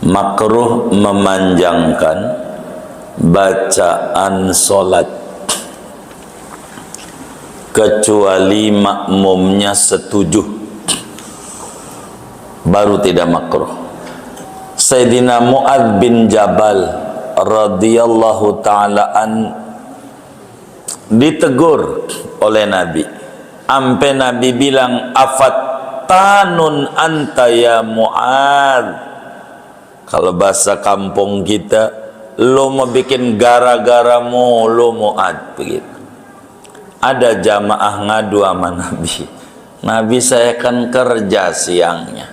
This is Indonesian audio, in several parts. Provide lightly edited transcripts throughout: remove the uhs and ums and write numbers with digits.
Makruh memanjangkan bacaan solat kecuali makmumnya setuju, baru tidak makruh. Sayyidina Mu'adz bin Jabal radhiyallahu ta'ala an ditegur oleh Nabi, ampe Nabi bilang, afattanun anta ya Mu'adz. Kalau bahasa kampung kita, lo mau bikin gara-gara mulu Mu'adz, begitu. Ada jamaah ngadu sama Nabi, Nabi saya kan kerja siangnya,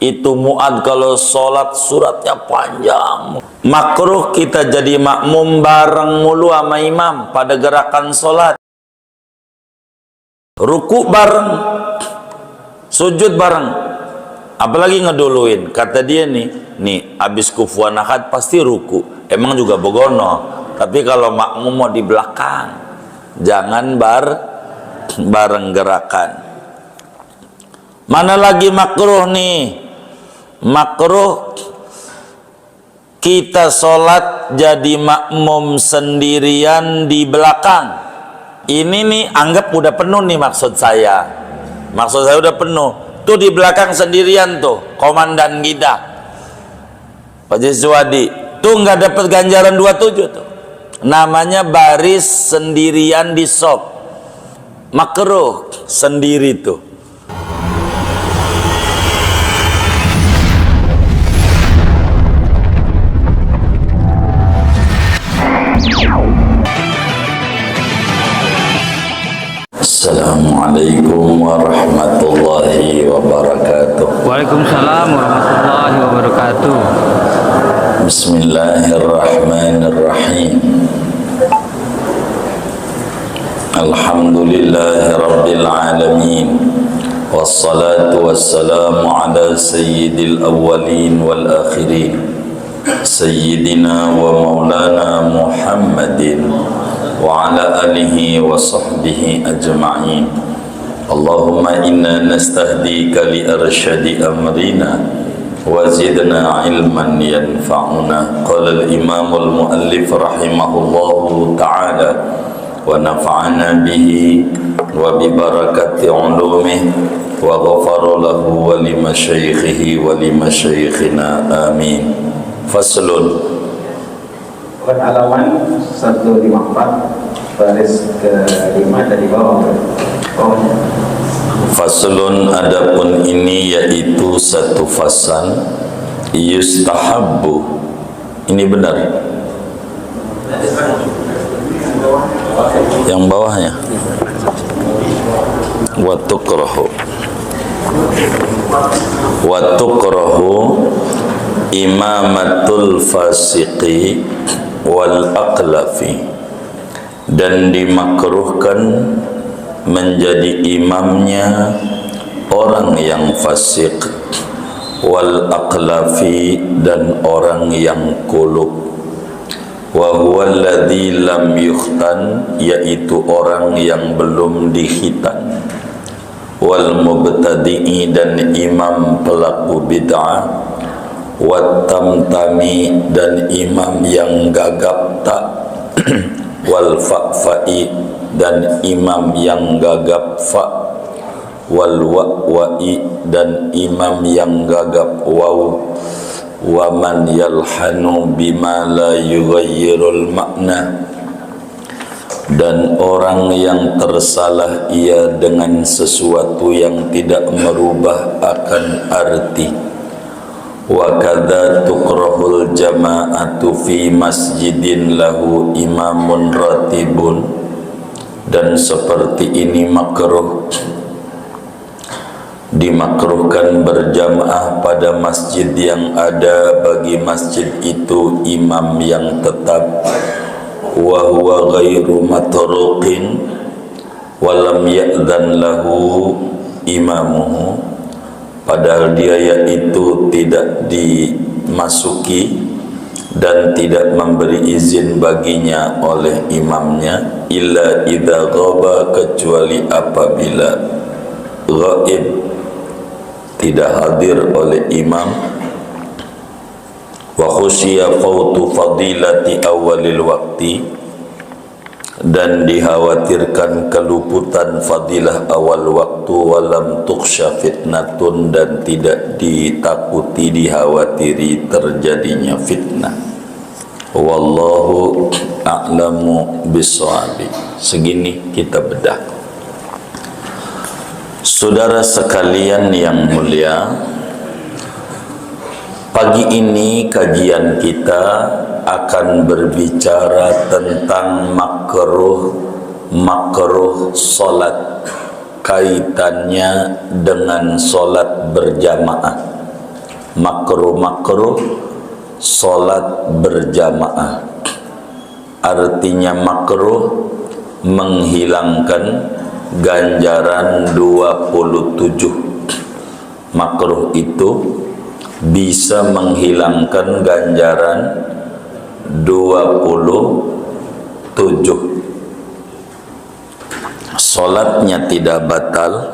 itu Mu'adz kalau sholat suratnya panjang. Makruh kita jadi makmum bareng mulu sama imam pada gerakan sholat, ruku bareng, sujud bareng, apalagi ngeduluin. Kata dia nih abis kufuan ahad pasti ruku, emang juga begono, tapi kalau makmum mau di belakang, jangan bareng gerakan. Mana lagi makruh nih? Makruh kita sholat jadi makmum sendirian di belakang. Ini nih anggap udah penuh nih, maksud saya udah penuh tuh di belakang sendirian tuh komandan kita Pak Jiswadi tuh nggak dapat ganjaran 27 tuh, namanya baris sendirian di sop. Makruh sendiri tuh. Assalamualaikum warahmatullahi wabarakatuh. Waalaikumsalam warahmatullahi wabarakatuh. Bismillahirrahmanirrahim. Alhamdulillahi rabbil alamin, wassalatu wassalamu ala sayyidil awwalin wal akhirin, sayyidina wa maulana Muhammadin wa ala alihi wa sahbihi ajma'in. Allahumma inna nastahdika li arsyadi amrina wa zidna ilman yanfa'una. Qala al-imam al-muallif rahimahullahu ta'ala wa nafa'ana bihi wa bi barakati ulumih wa ghafara lahu wa li masyaikhihi wa li masyaikhina amin. Faslun, halaman 154 baris ke-5 dari bawah. Faslun, adapun ini yaitu satu fasal, yustahabbu, ini benar yang bawahnya, wa tukrahu imamatul fasiqi wal aqlafi, dan dimakruhkan menjadi imamnya orang yang fasik, wal aqlafi, dan orang yang kulub. Wa huwa alladhi lam yukhtan, yaitu orang yang belum dikhitan. Wal mubtadi'i, dan imam pelaku bid'ah. Wat tamtami, dan imam yang gagap tak. Wal fa'fa'i, dan imam yang gagap fa. Wal wa'wa'i, dan imam yang gagap waw. Wa man yalhanu bima la yughayyirul makna, dan orang yang tersalah ia dengan sesuatu yang tidak merubah akan arti. Wa kadza tukrahul jama'atu fi masjidin lahu imamun ratibun, dan seperti ini makruh, dimakruhkan berjamaah pada masjid yang ada bagi masjid itu imam yang tetap. Wa huwa ghairu matruqin wa lam ya'dhan lahu imamuhu, padahal dia yaitu tidak dimasuki dan tidak memberi izin baginya oleh imamnya, illa idza ghaba, kecuali apabila ghaib, tidak hadir oleh imam, wa khusyiya fautu fadilati awalil waqti, dan dikhawatirkan keluputan fadilah awal waktu, walam tuksha fitnatun, dan tidak ditakuti dikhawatiri terjadinya fitnah. Wallahu a'lamu bisshabi. Segini kita bedah. Saudara sekalian yang mulia, pagi ini kajian kita akan berbicara tentang makruh solat, kaitannya dengan solat berjamaah. Makruh solat berjamaah, artinya makruh menghilangkan ganjaran 27. Makruh itu bisa menghilangkan ganjaran 27. Solatnya tidak batal,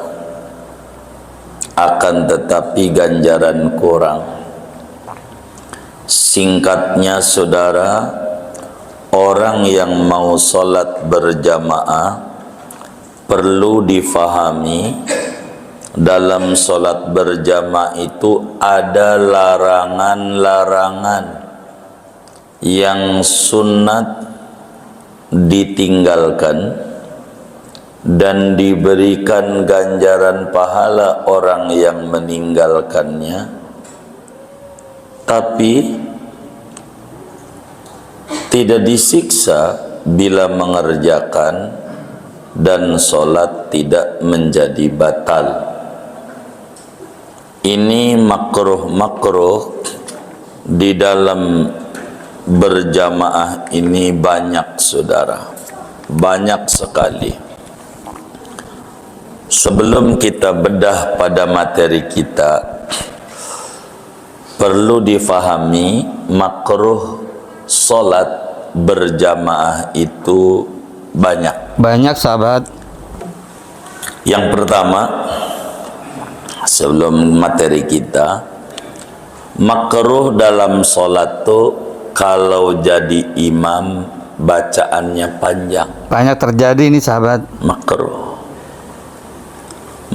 akan tetapi ganjaran kurang. Singkatnya saudara, orang yang mau solat berjamaah perlu difahami, dalam solat berjamaah itu ada larangan-larangan yang sunat ditinggalkan dan diberikan ganjaran pahala orang yang meninggalkannya, tapi tidak disiksa bila mengerjakan, dan solat tidak menjadi batal. Ini makruh di dalam berjamaah ini banyak saudara, banyak sekali. Sebelum kita bedah pada materi kita, perlu difahami makruh solat berjamaah itu banyak. Banyak sahabat. Yang pertama, sebelum materi kita, makruh dalam solat tuh kalau jadi imam bacaannya panjang. Banyak terjadi ini sahabat.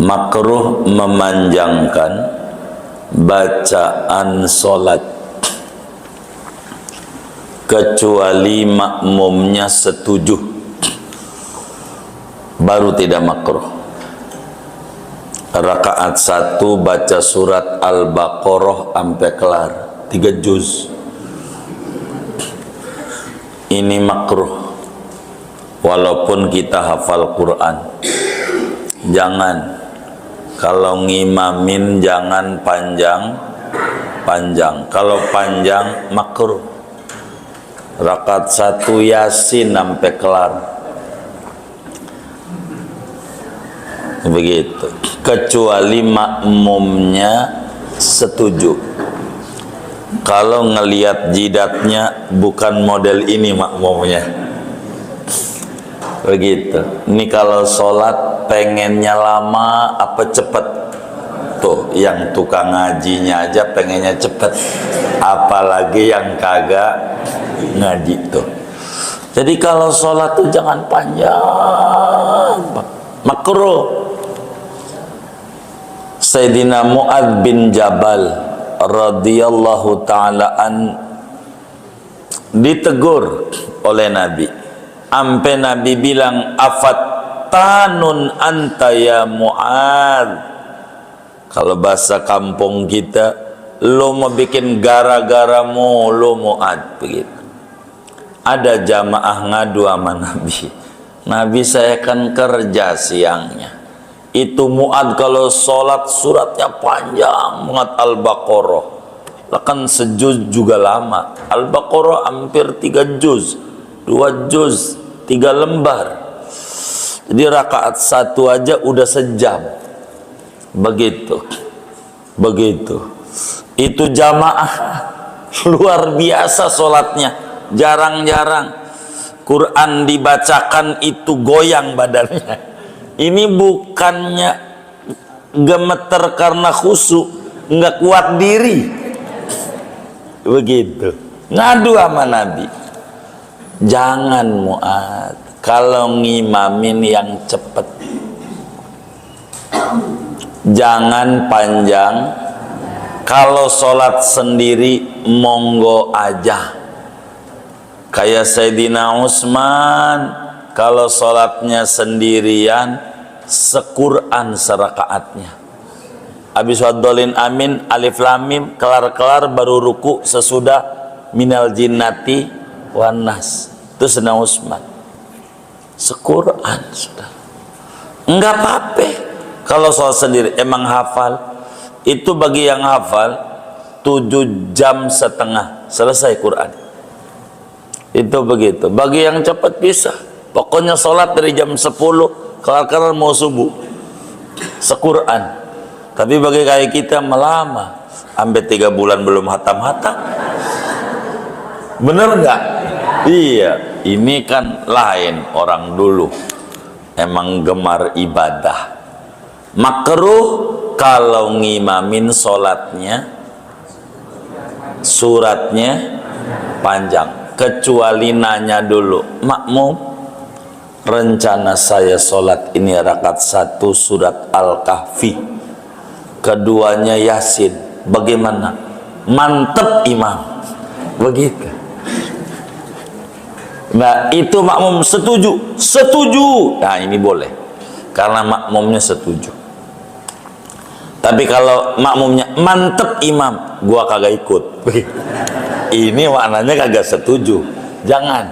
Makruh memanjangkan bacaan solat, kecuali makmumnya setuju, baru tidak makruh. Rakaat 1 baca surat Al-Baqarah sampai kelar 3 juz, ini makruh walaupun kita hafal Quran. Jangan, kalau ngimamin jangan panjang. Kalau panjang makruh. Rakaat 1 Yasin sampai kelar, begitu, kecuali makmumnya setuju. Kalau ngelihat jidatnya bukan model ini makmumnya, begitu. Ini kalau sholat pengennya lama apa cepet, tuh yang tukang ngajinya aja pengennya cepet, apalagi yang kagak ngaji tuh. Jadi kalau sholat tuh jangan panjang, makruh. Sayyidina Mu'adz bin Jabal radhiyallahu ta'ala an ditegur oleh Nabi, ampe Nabi bilang, afattanun anta ya Mu'adz. Kalau bahasa kampung kita, lo mau bikin gara-gara mulu Mu'adz, begitu. Ada jamaah ngadu sama Nabi, Nabi saya kan kerja siangnya. Itu Mu'adz kalau sholat suratnya panjang banget, Al-Baqarah kan sejuz juga lama. Al-Baqarah hampir 3 juz, 2 juz, 3 lembar. Jadi rakaat 1 aja udah sejam, begitu. Itu jamaah luar biasa sholatnya, jarang-jarang Quran dibacakan itu goyang badannya. Ini bukannya gemeter karena khusyuk, nggak kuat diri. Begitu. Ngadu sama Nabi. Jangan Mu'ad, kalau ngimamin yang cepet. Jangan panjang. Kalau sholat sendiri monggo aja. Kayak Sayyidina Utsman, kalau sholatnya sendirian sequran serakaatnya. Habis waddolin amin alif lam mim, kelar-kelar baru ruku sesudah minal jinnati wan nas. Itu Sayyidina Utsman. Sequran sudah. Enggak apa-apa. Kalau sholat sendiri emang hafal. Itu bagi yang hafal 7,5 jam selesai Quran. Itu begitu. Bagi yang cepat bisa. Pokoknya sholat dari jam 10 kelar-kelar mau subuh sequran. Tapi bagi kayak kita melama sampai 3 bulan belum hatam-hatam. Bener nggak? Iya. Ini kan lain orang dulu. Emang gemar ibadah. Makruh kalau ngimamin sholatnya suratnya panjang, kecuali nanya dulu, makmum, rencana saya sholat ini rakaat 1 surat Al-Kahfi, keduanya Yasin, bagaimana? Mantep imam, begitu. Nah itu makmum setuju, nah ini boleh, karena makmumnya setuju. Tapi kalau makmumnya mantep imam, gua kagak ikut. Ini maknanya kagak setuju. Jangan.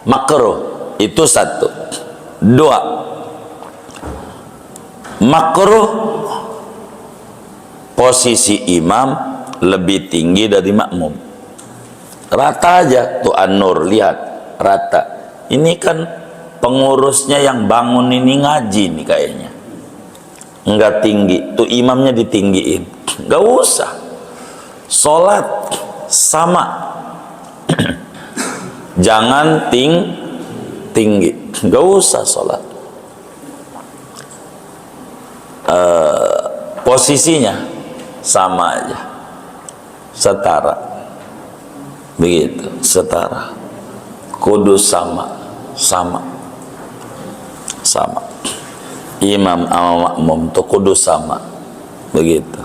Makruh. Itu 1. 2. Makruh posisi imam lebih tinggi dari makmum. Rata aja tuh An-Nur, lihat rata. Ini kan pengurusnya yang bangun ini ngaji nih kayaknya. Enggak tinggi, tuh imamnya ditinggiin. Enggak usah. Sholat sama. Jangan tinggi. Enggak usah sholat. Posisinya sama aja. Setara. Begitu, setara. Kudus sama. Imam sama makmum tuh kudus sama, begitu.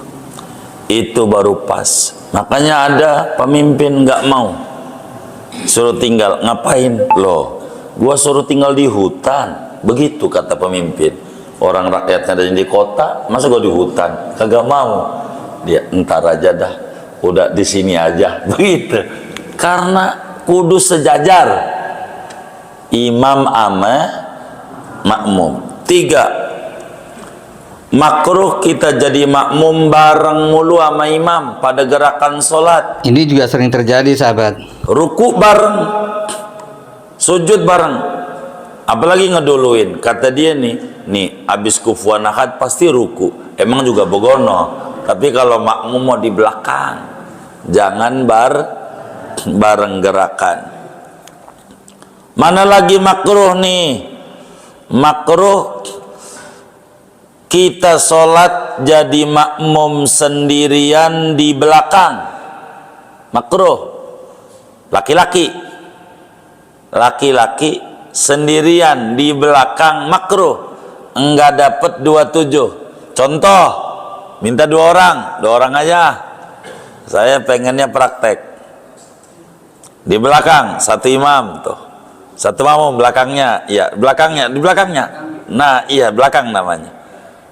Itu baru pas. Makanya ada pemimpin nggak mau, suruh tinggal. Ngapain? Loh, gua suruh tinggal di hutan. Begitu kata pemimpin. Orang rakyatnya ada di kota, masa gua di hutan? Kagak mau. Dia entar aja dah, udah di sini aja. Begitu. Karena kudus sejajar, imam ama makmum. 3. Makruh kita jadi makmum bareng mulu sama imam pada gerakan sholat. Ini juga sering terjadi sahabat. Ruku bareng, sujud bareng, apalagi ngeduluin. Kata dia nih abis kufuan ahad pasti ruku. Emang juga begono. Tapi kalau makmum mau di belakang, jangan bareng gerakan. Mana lagi makruh nih? Makruh kita sholat jadi makmum sendirian di belakang. Makruh. Laki-laki sendirian di belakang makruh. Enggak dapat 27. Contoh, minta 2 orang aja. Saya pengennya praktek. Di belakang satu imam tuh. Satu makmum belakangnya, iya, di belakangnya. Nah, iya, belakang namanya.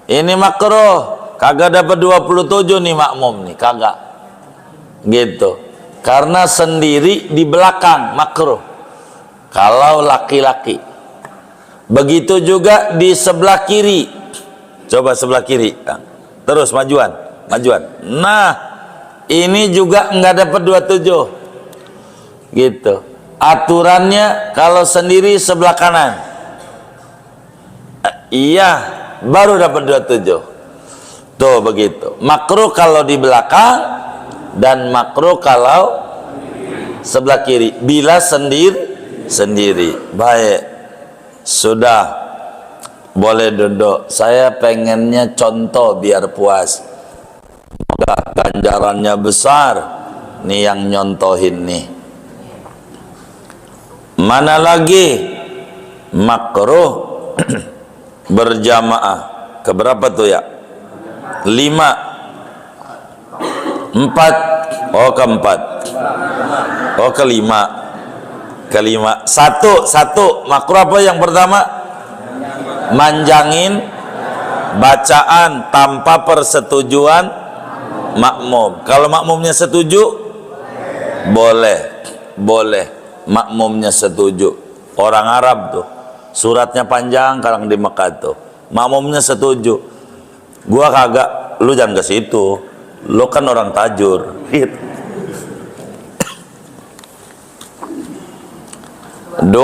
Ini makruh, kagak dapat 27 nih makmum nih, kagak. Gitu. Karena sendiri di belakang makruh. Kalau laki-laki. Begitu juga di sebelah kiri. Coba sebelah kiri. Terus majuan. Nah, ini juga enggak dapat 27. Gitu. Aturannya kalau sendiri sebelah kanan, iya, baru dapat 27. Tuh begitu. Makruh kalau di belakang dan makruh kalau sebelah kiri. Bila sendiri. Baik. Sudah. Boleh duduk. Saya pengennya contoh biar puas. Semoga ganjarannya besar. nih yang nyontohin nih. Mana lagi makruh berjamaah? Keberapa tuh ya? 5, 4, oh keempat, oh kelima, satu makruh apa yang pertama? Manjangin bacaan tanpa persetujuan makmum. Kalau makmumnya setuju, boleh, makmumnya setuju. Orang Arab tuh suratnya panjang, kadang di Mekah tuh makmumnya setuju. Gua kagak, lu jangan ke situ, lu kan orang tajur gitu. 2,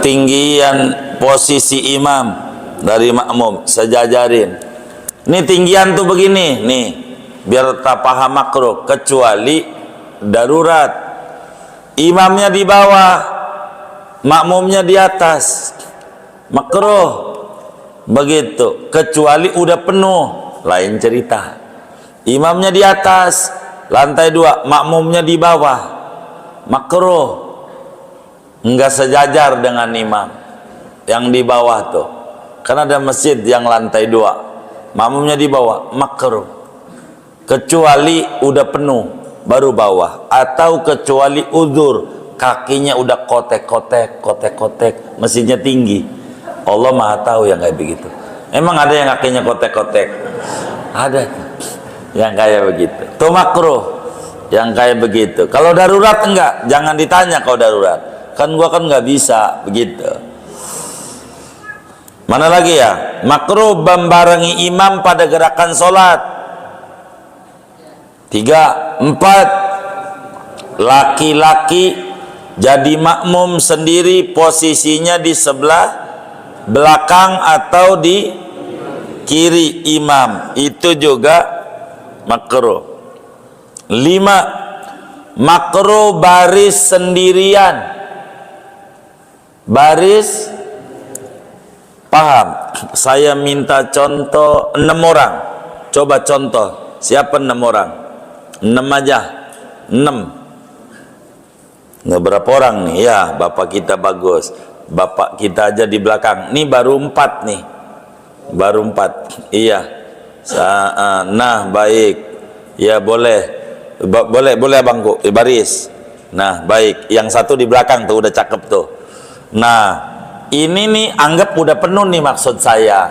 tinggian posisi imam dari makmum, sejajarin. Ini tinggian tuh begini nih, biar tak paham makruh, kecuali darurat. Imamnya di bawah, makmumnya di atas, makruh begitu. Kecuali udah penuh, lain cerita. Imamnya di atas lantai 2, makmumnya di bawah, makruh, enggak sejajar dengan imam yang di bawah tuh. Karena ada masjid yang lantai 2, makmumnya di bawah, makruh. Kecuali udah penuh baru bawah, atau kecuali uzur, kakinya udah kotek-kotek, masjidnya tinggi. Allah Maha tahu yang kayak begitu. Emang ada yang kakinya kotek-kotek? Ada yang kayak begitu. Tuh makruh yang kayak begitu. Kalau darurat enggak, jangan ditanya kalau darurat. Kan gua kan nggak bisa begitu. Mana lagi ya? Makruh membarengi imam pada gerakan sholat. 3, 4, laki-laki jadi makmum sendiri, posisinya di sebelah belakang atau di kiri imam, itu juga makruh. 5, makruh baris sendirian. Baris, paham? Saya minta contoh 6 orang. Coba contoh, siapa 6 orang? 6 aja, 6. Nggak berapa orang nih ya, bapak kita bagus, bapak kita aja di belakang. Nih baru 4 nih, baru 4. Iya. Nah baik, ya boleh, boleh abangku, baris. Nah baik, yang satu di belakang tuh udah cakep tuh. Nah ini nih anggap udah penuh nih, maksud saya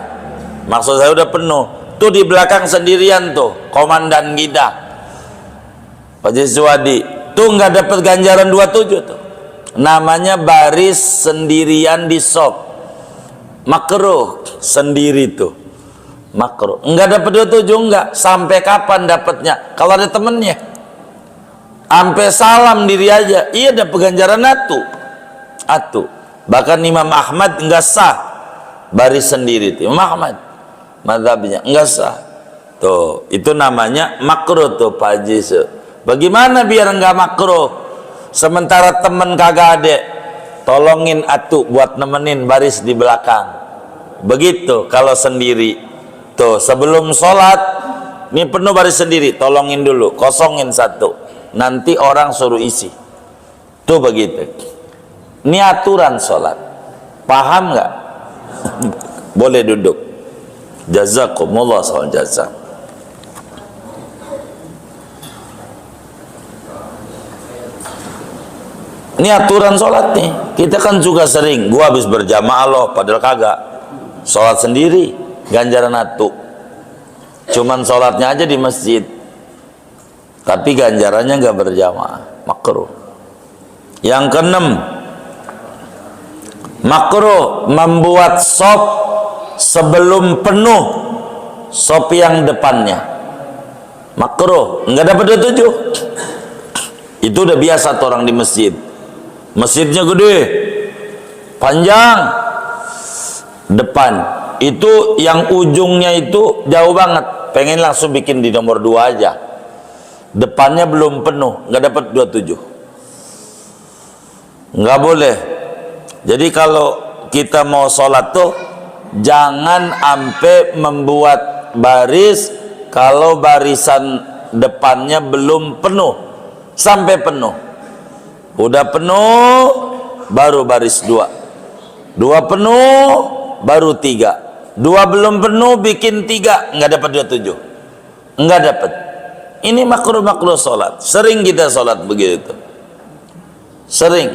udah penuh. Tuh di belakang sendirian tuh komandan kita Pak Jiswadi, tuh nggak dapat ganjaran 27 tuh. Namanya baris sendirian di sop, makruh sendiri tuh, makruh. Nggak dapat 27, enggak. Sampai kapan dapatnya? Kalau ada temennya, sampai salam diri aja, iya dapat ganjaran atu. Bahkan Imam Ahmad nggak sah baris sendiri tuh. Imam Ahmad mazhabnya nggak sah. Tuh, itu namanya makruh tuh Pak Haji. Bagaimana biar nggak makruh? Sementara temen kagak ada, tolongin atu buat nemenin baris di belakang. Begitu kalau sendiri. Tuh, sebelum sholat, ini penuh baris sendiri, tolongin dulu, kosongin satu. Nanti orang suruh isi. Tuh begitu. Ini aturan sholat. Paham nggak? Boleh duduk. Jazakumullah khairan jazak. Ini aturan sholat nih. Kita kan juga sering, gua habis berjamaah loh, padahal kagak. Sholat sendiri, ganjaran atu. Cuman sholatnya aja di masjid, tapi ganjarannya nggak berjamaah, makruh. Yang keenam, makruh membuat sop sebelum penuh sop yang depannya, makruh. Nggak dapat 27. Itu udah biasa tuh orang di masjid. Masjidnya gede, panjang, depan itu yang ujungnya itu jauh banget, pengen langsung bikin di nomor 2 aja, depannya belum penuh, nggak dapat 27. Nggak boleh. Jadi kalau kita mau sholat tuh jangan sampai membuat baris. Kalau barisan depannya belum penuh sampai penuh. Udah penuh baru baris 2, 2 penuh baru 3, 2 belum penuh bikin 3, nggak dapat 27, nggak dapat. Ini makruh sholat. Sering kita sholat begitu, sering.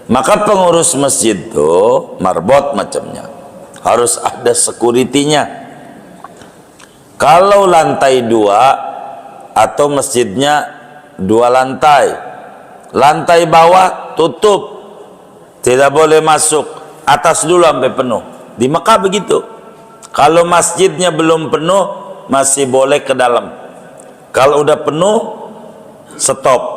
Maka pengurus masjid tuh marbot macamnya harus ada security-nya. Kalau lantai 2 atau masjidnya 2 lantai, lantai bawah tutup, tidak boleh masuk, atas dulu sampai penuh. Di Mekah begitu. Kalau masjidnya belum penuh masih boleh ke dalam, kalau udah penuh stop.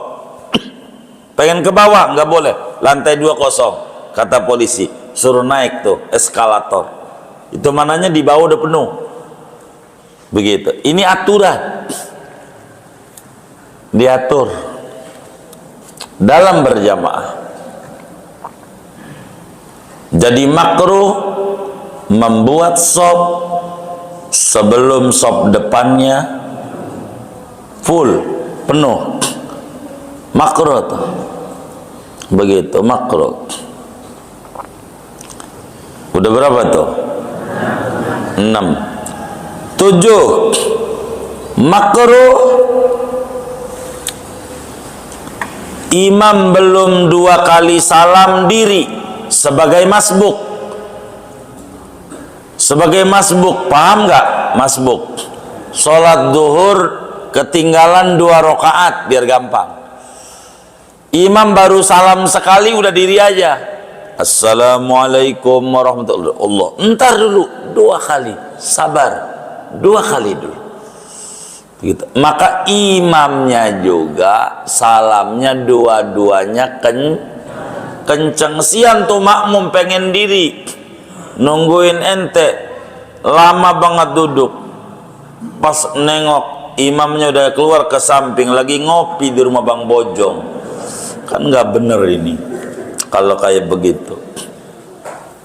Pengen ke bawah nggak boleh, lantai 2 kosong, kata polisi, suruh naik tuh eskalator. Itu mananya di bawah udah penuh. Begitu. Ini aturan, diatur dalam berjamaah. Jadi makruh membuat shop sebelum shop depannya full penuh, makruh tuh. Begitu, makruh. Udah berapa tuh? 6. 7. Makruh imam belum 2 kali salam diri sebagai masbuk. Sebagai masbuk, paham nggak? Masbuk, sholat duhur ketinggalan 2 rakaat, biar gampang. Imam baru salam sekali udah diri aja. Assalamualaikum warahmatullahi wabarakatuh. Entar dulu 2 kali, sabar, 2 kali dulu. Gitu. Maka imamnya juga salamnya dua-duanya kenceng. Sian tuh makmum pengen diri, nungguin ente lama banget duduk. Pas nengok imamnya udah keluar ke samping lagi ngopi di rumah Bang Bojong. Kan nggak bener ini kalau kayak begitu.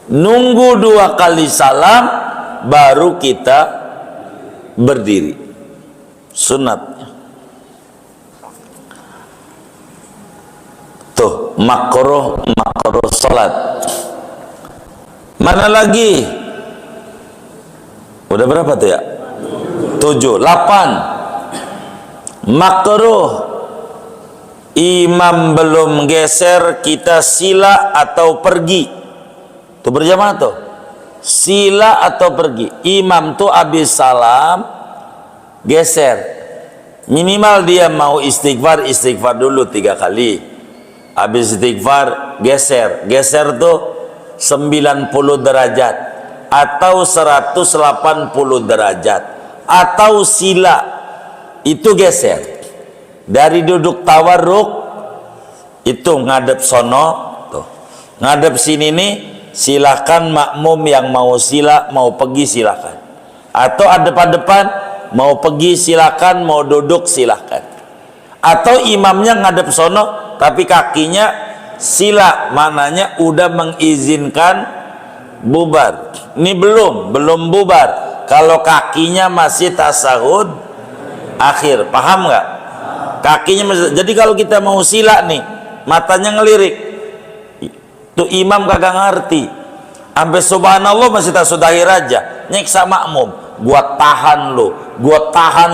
Nunggu 2 kali salam baru kita berdiri, sunatnya. Tuh makruh salat. Mana lagi? Udah berapa tuh ya? 7. 8. Makruh imam belum geser kita sila atau pergi. Tuh berjamaah tuh, sila atau pergi. Imam tuh habis salam geser, minimal dia mau istighfar dulu 3 kali. Habis istighfar geser tuh 90 derajat atau 180 derajat, atau sila itu geser dari duduk tawarruk itu ngadep sono tuh, ngadep sini nih. Silakan makmum yang mau sila mau pergi silakan, atau adep-adepan mau pergi silakan, mau duduk silakan. Atau imamnya ngadep sono tapi kakinya sila, mananya udah mengizinkan bubar. Ini belum bubar kalau kakinya masih tasahud akhir, paham nggak? Kakinya masih. Jadi kalau kita mau sila nih, matanya ngelirik, tuh imam kagak ngerti, sampai subhanallah masih tak sudahi raja, nyiksa makmum. Gua tahan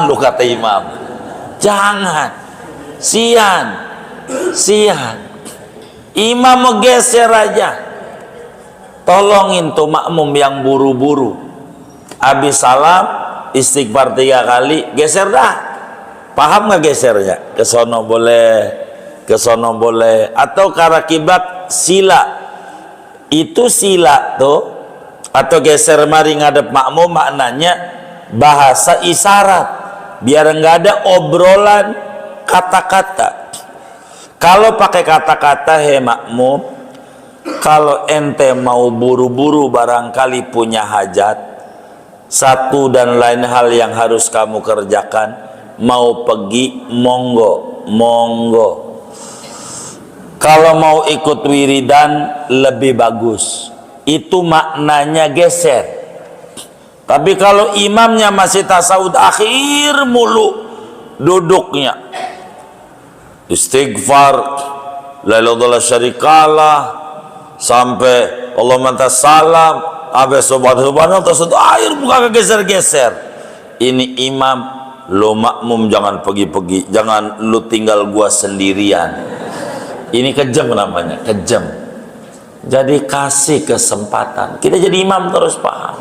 lu kata imam. Jangan, sian. Imam mau geser aja, tolongin tuh makmum yang buru-buru. Habis salam istighfar 3 kali, geser dah. Paham nggak gesernya? Ke sono boleh, atau ke arah kiblat sila. Itu sila tuh, atau geser mari ngadep makmum, maknanya bahasa isyarat, biar nggak ada obrolan kata-kata. Kalau pakai kata-kata, he makmum, kalau ente mau buru-buru barangkali punya hajat, satu dan lain hal yang harus kamu kerjakan, mau pergi monggo. Kalau mau ikut wiridan lebih bagus, itu maknanya geser. Tapi kalau imamnya masih tasawuf akhir mulu, duduknya istighfar, la ilaha illallah syarikalah, sampai Allah manta salam, abe subhanallah, terus air buka geser-geser. Ini imam, lo makmum jangan pergi-pergi, jangan lu tinggal gua sendirian. Ini kejam namanya, kejam. Jadi kasih kesempatan, kita jadi imam terus paham.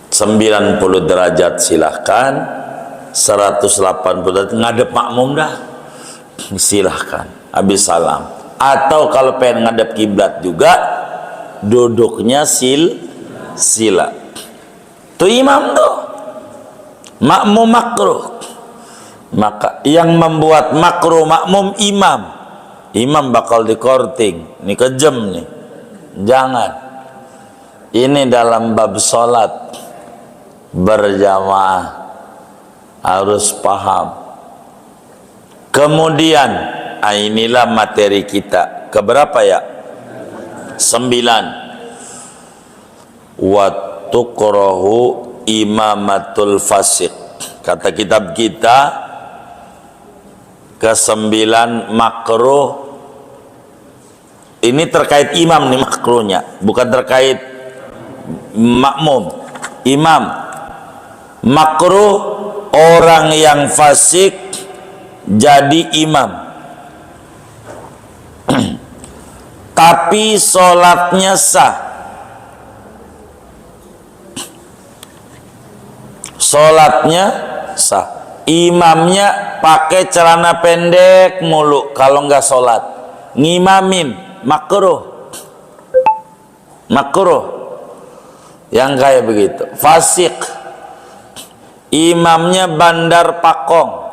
90 derajat silahkan, 180 derajat ngadep makmum dah, silahkan habis salam. Atau kalau pengen ngadep kiblat juga, duduknya sila. Tuh imam tuh, makmum makruh. Maka yang membuat makruh makmum imam bakal dikorting. Ini kejam nih, jangan. Ini dalam bab sholat berjamaah harus paham. Kemudian inilah materi kita keberapa ya? 9. Wa tukrahu imamatul fasik. Kata kitab kita ke-9 makruh. Ini terkait imam nih makruhnya, bukan terkait makmum. Imam makruh orang yang fasik jadi imam, tapi sholatnya sah. Sholatnya sah. Imamnya pakai celana pendek mulu kalau nggak sholat, ngimamin makruh. Yang kayak begitu fasik. Imamnya bandar pakong,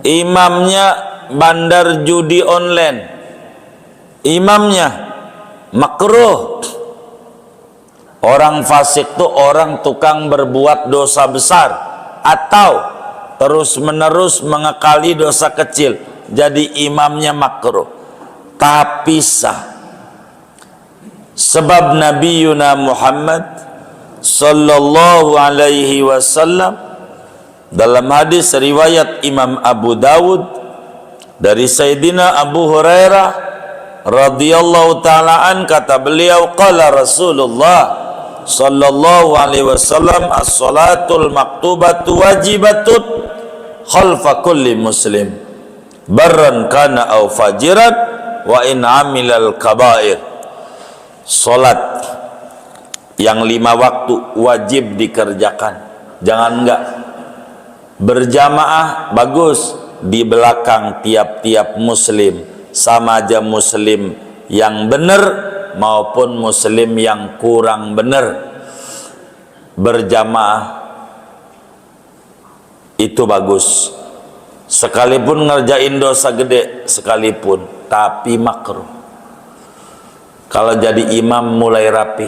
imamnya bandar judi online, imamnya makruh. Orang fasik tuh orang tukang berbuat dosa besar atau terus menerus mengekali dosa kecil, jadi imamnya makruh. Tapi sah, sebab Nabi Yuna Muhammad sallallahu alaihi wasallam dalam hadis riwayat Imam Abu Dawud dari Sayyidina Abu Hurairah radhiyallahu ta'ala an, kata beliau, qala Rasulullah sallallahu alaihi wasallam, as-salatul maktubatu wajibatun khalfa kulli muslim barran kana au fajiran wa in amilal kabair. Salat yang 5 waktu wajib dikerjakan, jangan enggak. Berjamaah bagus, di belakang tiap-tiap muslim, sama aja muslim yang benar maupun muslim yang kurang benar. Berjamaah itu bagus, sekalipun ngerjain dosa gede sekalipun, tapi makruh. Kalau jadi imam mulai rapi,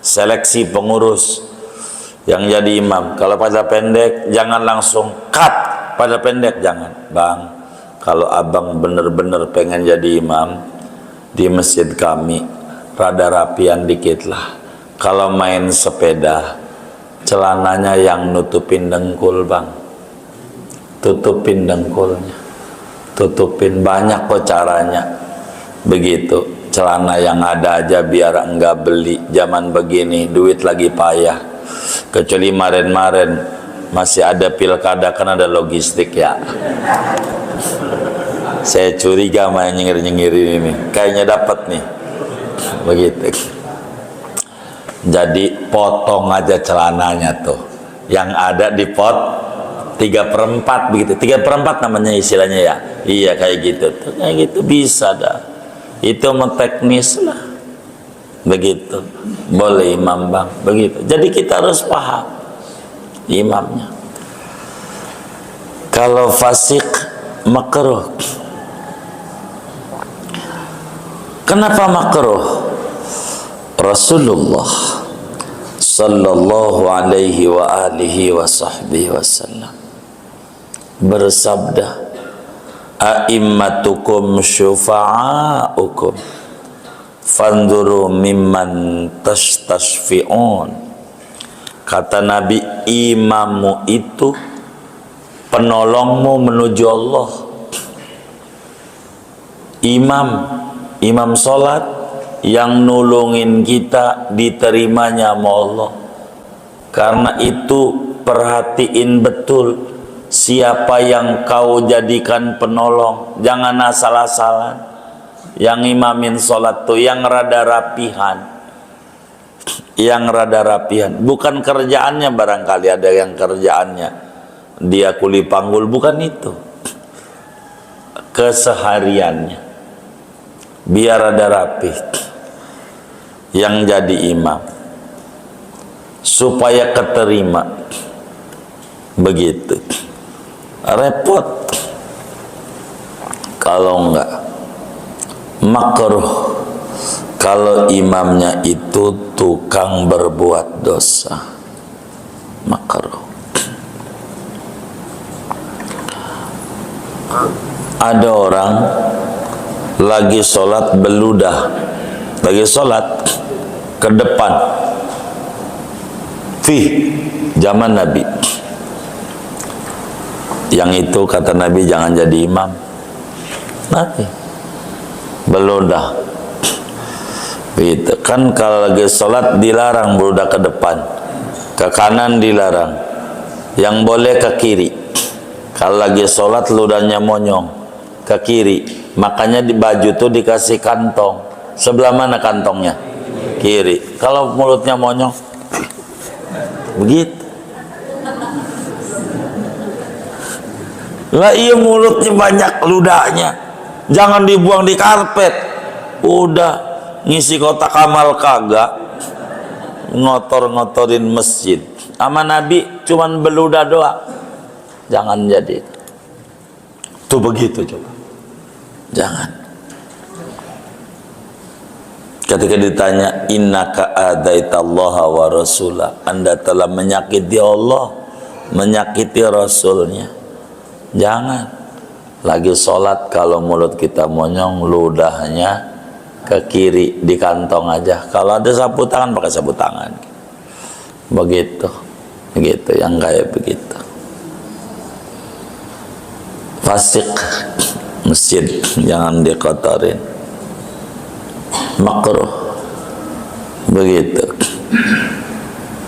seleksi pengurus yang jadi imam. Kalau pada pendek jangan langsung cut pada pendek, jangan. Bang, kalau abang bener-bener pengen jadi imam di masjid kami, rada rapian dikit lah. Kalau main sepeda, celananya yang nutupin dengkul bang, tutupin dengkulnya, tutupin. Banyak kok caranya begitu. Celana yang ada aja biar enggak beli. Zaman begini duit lagi payah, kecuali kemarin-kemarin masih ada pilkada, kan ada logistik ya. Saya curiga sama yang nyengir-nyengirin ini, kayaknya dapat nih begitu. Jadi potong aja celananya tuh, yang ada dipot 3/4 begitu. 3/4 namanya istilahnya ya. Iya kayak gitu tuh, kayak gitu bisa dah. Itu mau teknis lah begitu. Boleh imam bang begitu. Jadi kita harus paham imamnya. Kalau fasik makruh. Kenapa makruh? Rasulullah sallallahu alaihi wa alihi wa sahbihi wasallam bersabda, a'immatukum syufa'aukum fanduru mimman tastashfi'un. Kata Nabi, imammu itu penolongmu menuju Allah. Imam sholat yang nulungin kita diterimanya sama Allah. Karena itu perhatiin betul siapa yang kau jadikan penolong. Jangan asal-asalan. Yang imamin sholat tuh yang rada rapihan. Yang rada rapihan. Bukan kerjaannya, barangkali ada yang kerjaannya dia kuli panggul, bukan itu. Kesehariannya biar ada rapi yang jadi imam supaya keterima. Begitu repot kalau enggak. Makruh kalau imamnya itu tukang berbuat dosa. Makruh. Ada orang lagi sholat beludah, lagi sholat ke depan, zaman Nabi. Yang itu kata Nabi jangan jadi imam. Nabi beludah, gitu kan. Kalau lagi sholat dilarang beludah ke depan, ke kanan dilarang, yang boleh ke kiri. Kalau lagi sholat ludahnya monyong ke kiri, makanya di baju tuh dikasih kantong. Sebelah mana kantongnya? Kiri. Kalau mulutnya monyong begitu lah, iya mulutnya banyak ludahnya, jangan dibuang di karpet. Udah ngisi kotak amal kagak, ngotor-ngotorin masjid. Sama Nabi cuman beludah doang. Jangan jadi tuh begitu, coba jangan. Ketika ditanya innaka adaitallaha wa rasulah, Anda telah menyakiti Allah, menyakiti Rasulnya. Jangan lagi sholat kalau mulut kita monyong, ludahnya ke kiri di kantong aja. Kalau ada sapu tangan pakai sapu tangan. Begitu yang kayak begitu. Fasik masjid jangan dikotorin. Makruh. Begitu.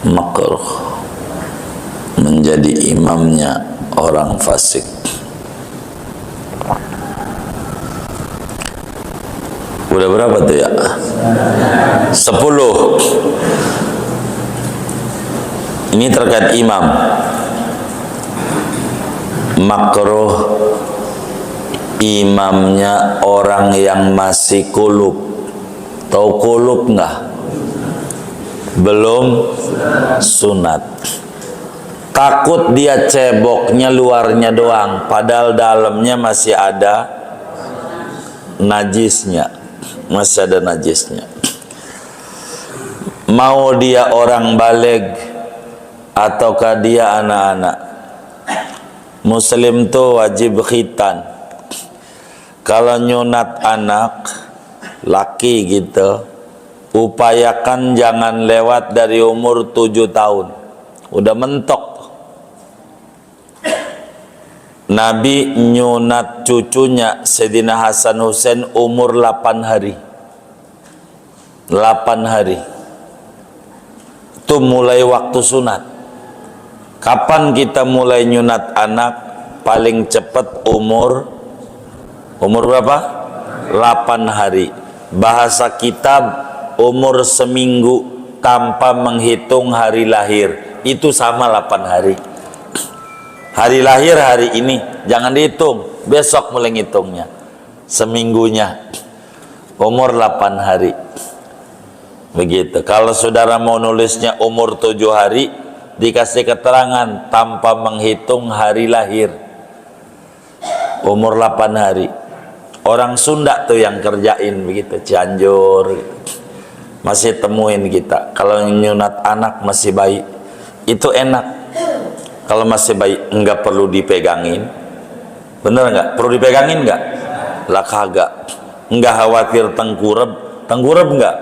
Makruh menjadi imamnya orang fasik. Udah berapa tuh ya? 10. Ini terkait imam. Makruh imamnya orang yang masih kulub. Tahu kulub enggak? Belum sunat. Takut dia ceboknya luarnya doang, padahal dalamnya masih ada najisnya. Masih ada najisnya. Mau dia orang balig ataukah dia anak-anak, muslim tuh wajib khitan. Kalau nyunat anak laki gitu, upayakan jangan lewat dari umur 7 tahun. Udah mentok. Nabi nyunat cucunya Sayyidina Hasan Husain umur 8 hari. 8 hari. Itu mulai waktu sunat. Kapan kita mulai nyunat anak? Paling cepat umur berapa? 8 hari. Bahasa kitab umur seminggu tanpa menghitung hari lahir. Itu sama 8 hari. Hari lahir hari ini, jangan dihitung, besok mulai ngitungnya. Seminggunya umur 8 hari. Begitu. Kalau saudara mau nulisnya umur 7 hari, dikasih keterangan tanpa menghitung hari lahir. Umur 8 hari. Orang Sunda tuh yang kerjain begitu, Cianjur gitu. Masih temuin kita. Kalau nyunat anak masih bayi, itu enak. Kalau masih bayi enggak perlu dipegangin. Bener enggak? Perlu dipegangin enggak? Lah kagak. Enggak khawatir tengkurap enggak?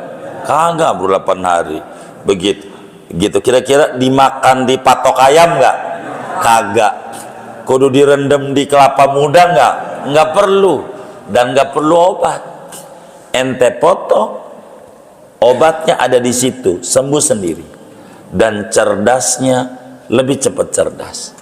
Kagak, bro, 8 hari. Begitu gitu. Kira-kira dimakan di patok ayam nggak? Kagak. Kudu direndam di kelapa muda nggak perlu, dan nggak perlu obat. Ente potong, obatnya ada di situ, sembuh sendiri. Dan cerdasnya lebih cepat cerdas.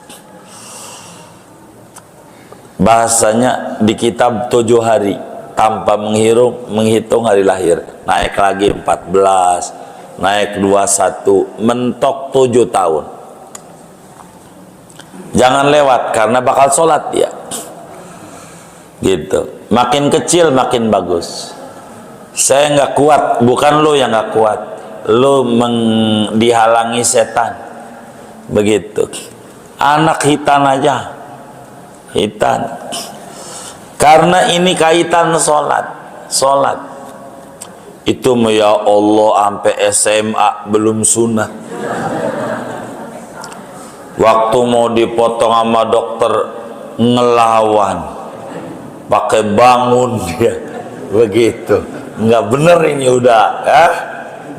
Bahasanya di kitab 7 hari tanpa menghitung hari lahir, naik lagi 14, naik 21, mentok 7 tahun. Jangan lewat, karena bakal sholat dia gitu. Makin kecil makin bagus. Saya nggak kuat, bukan lo yang nggak kuat, lo dihalangi setan begitu. Anak hitan aja, hitan, karena ini kaitan sholat itu. Ya Allah, sampai SMA belum sunnah. Waktu mau dipotong sama dokter ngelawan, pakai bangun dia begitu. Nggak bener ini udah,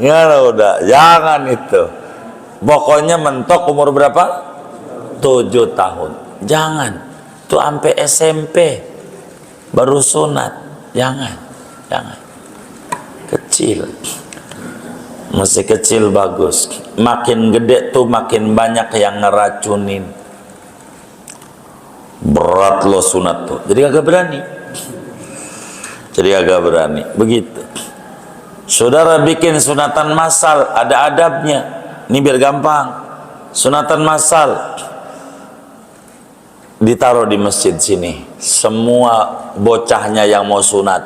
ya udah, jangan itu. Pokoknya mentok umur berapa? 7 tahun. Jangan tuh sampai SMP baru sunat. Jangan. Kecil, masih kecil bagus. Makin gede tuh makin banyak yang ngeracunin. Berat lo sunat tuh, jadi agak berani. Begitu. Saudara bikin sunatan massal, ada adabnya. Ini biar gampang. Sunatan massal ditaruh di masjid sini. Semua bocahnya yang mau sunat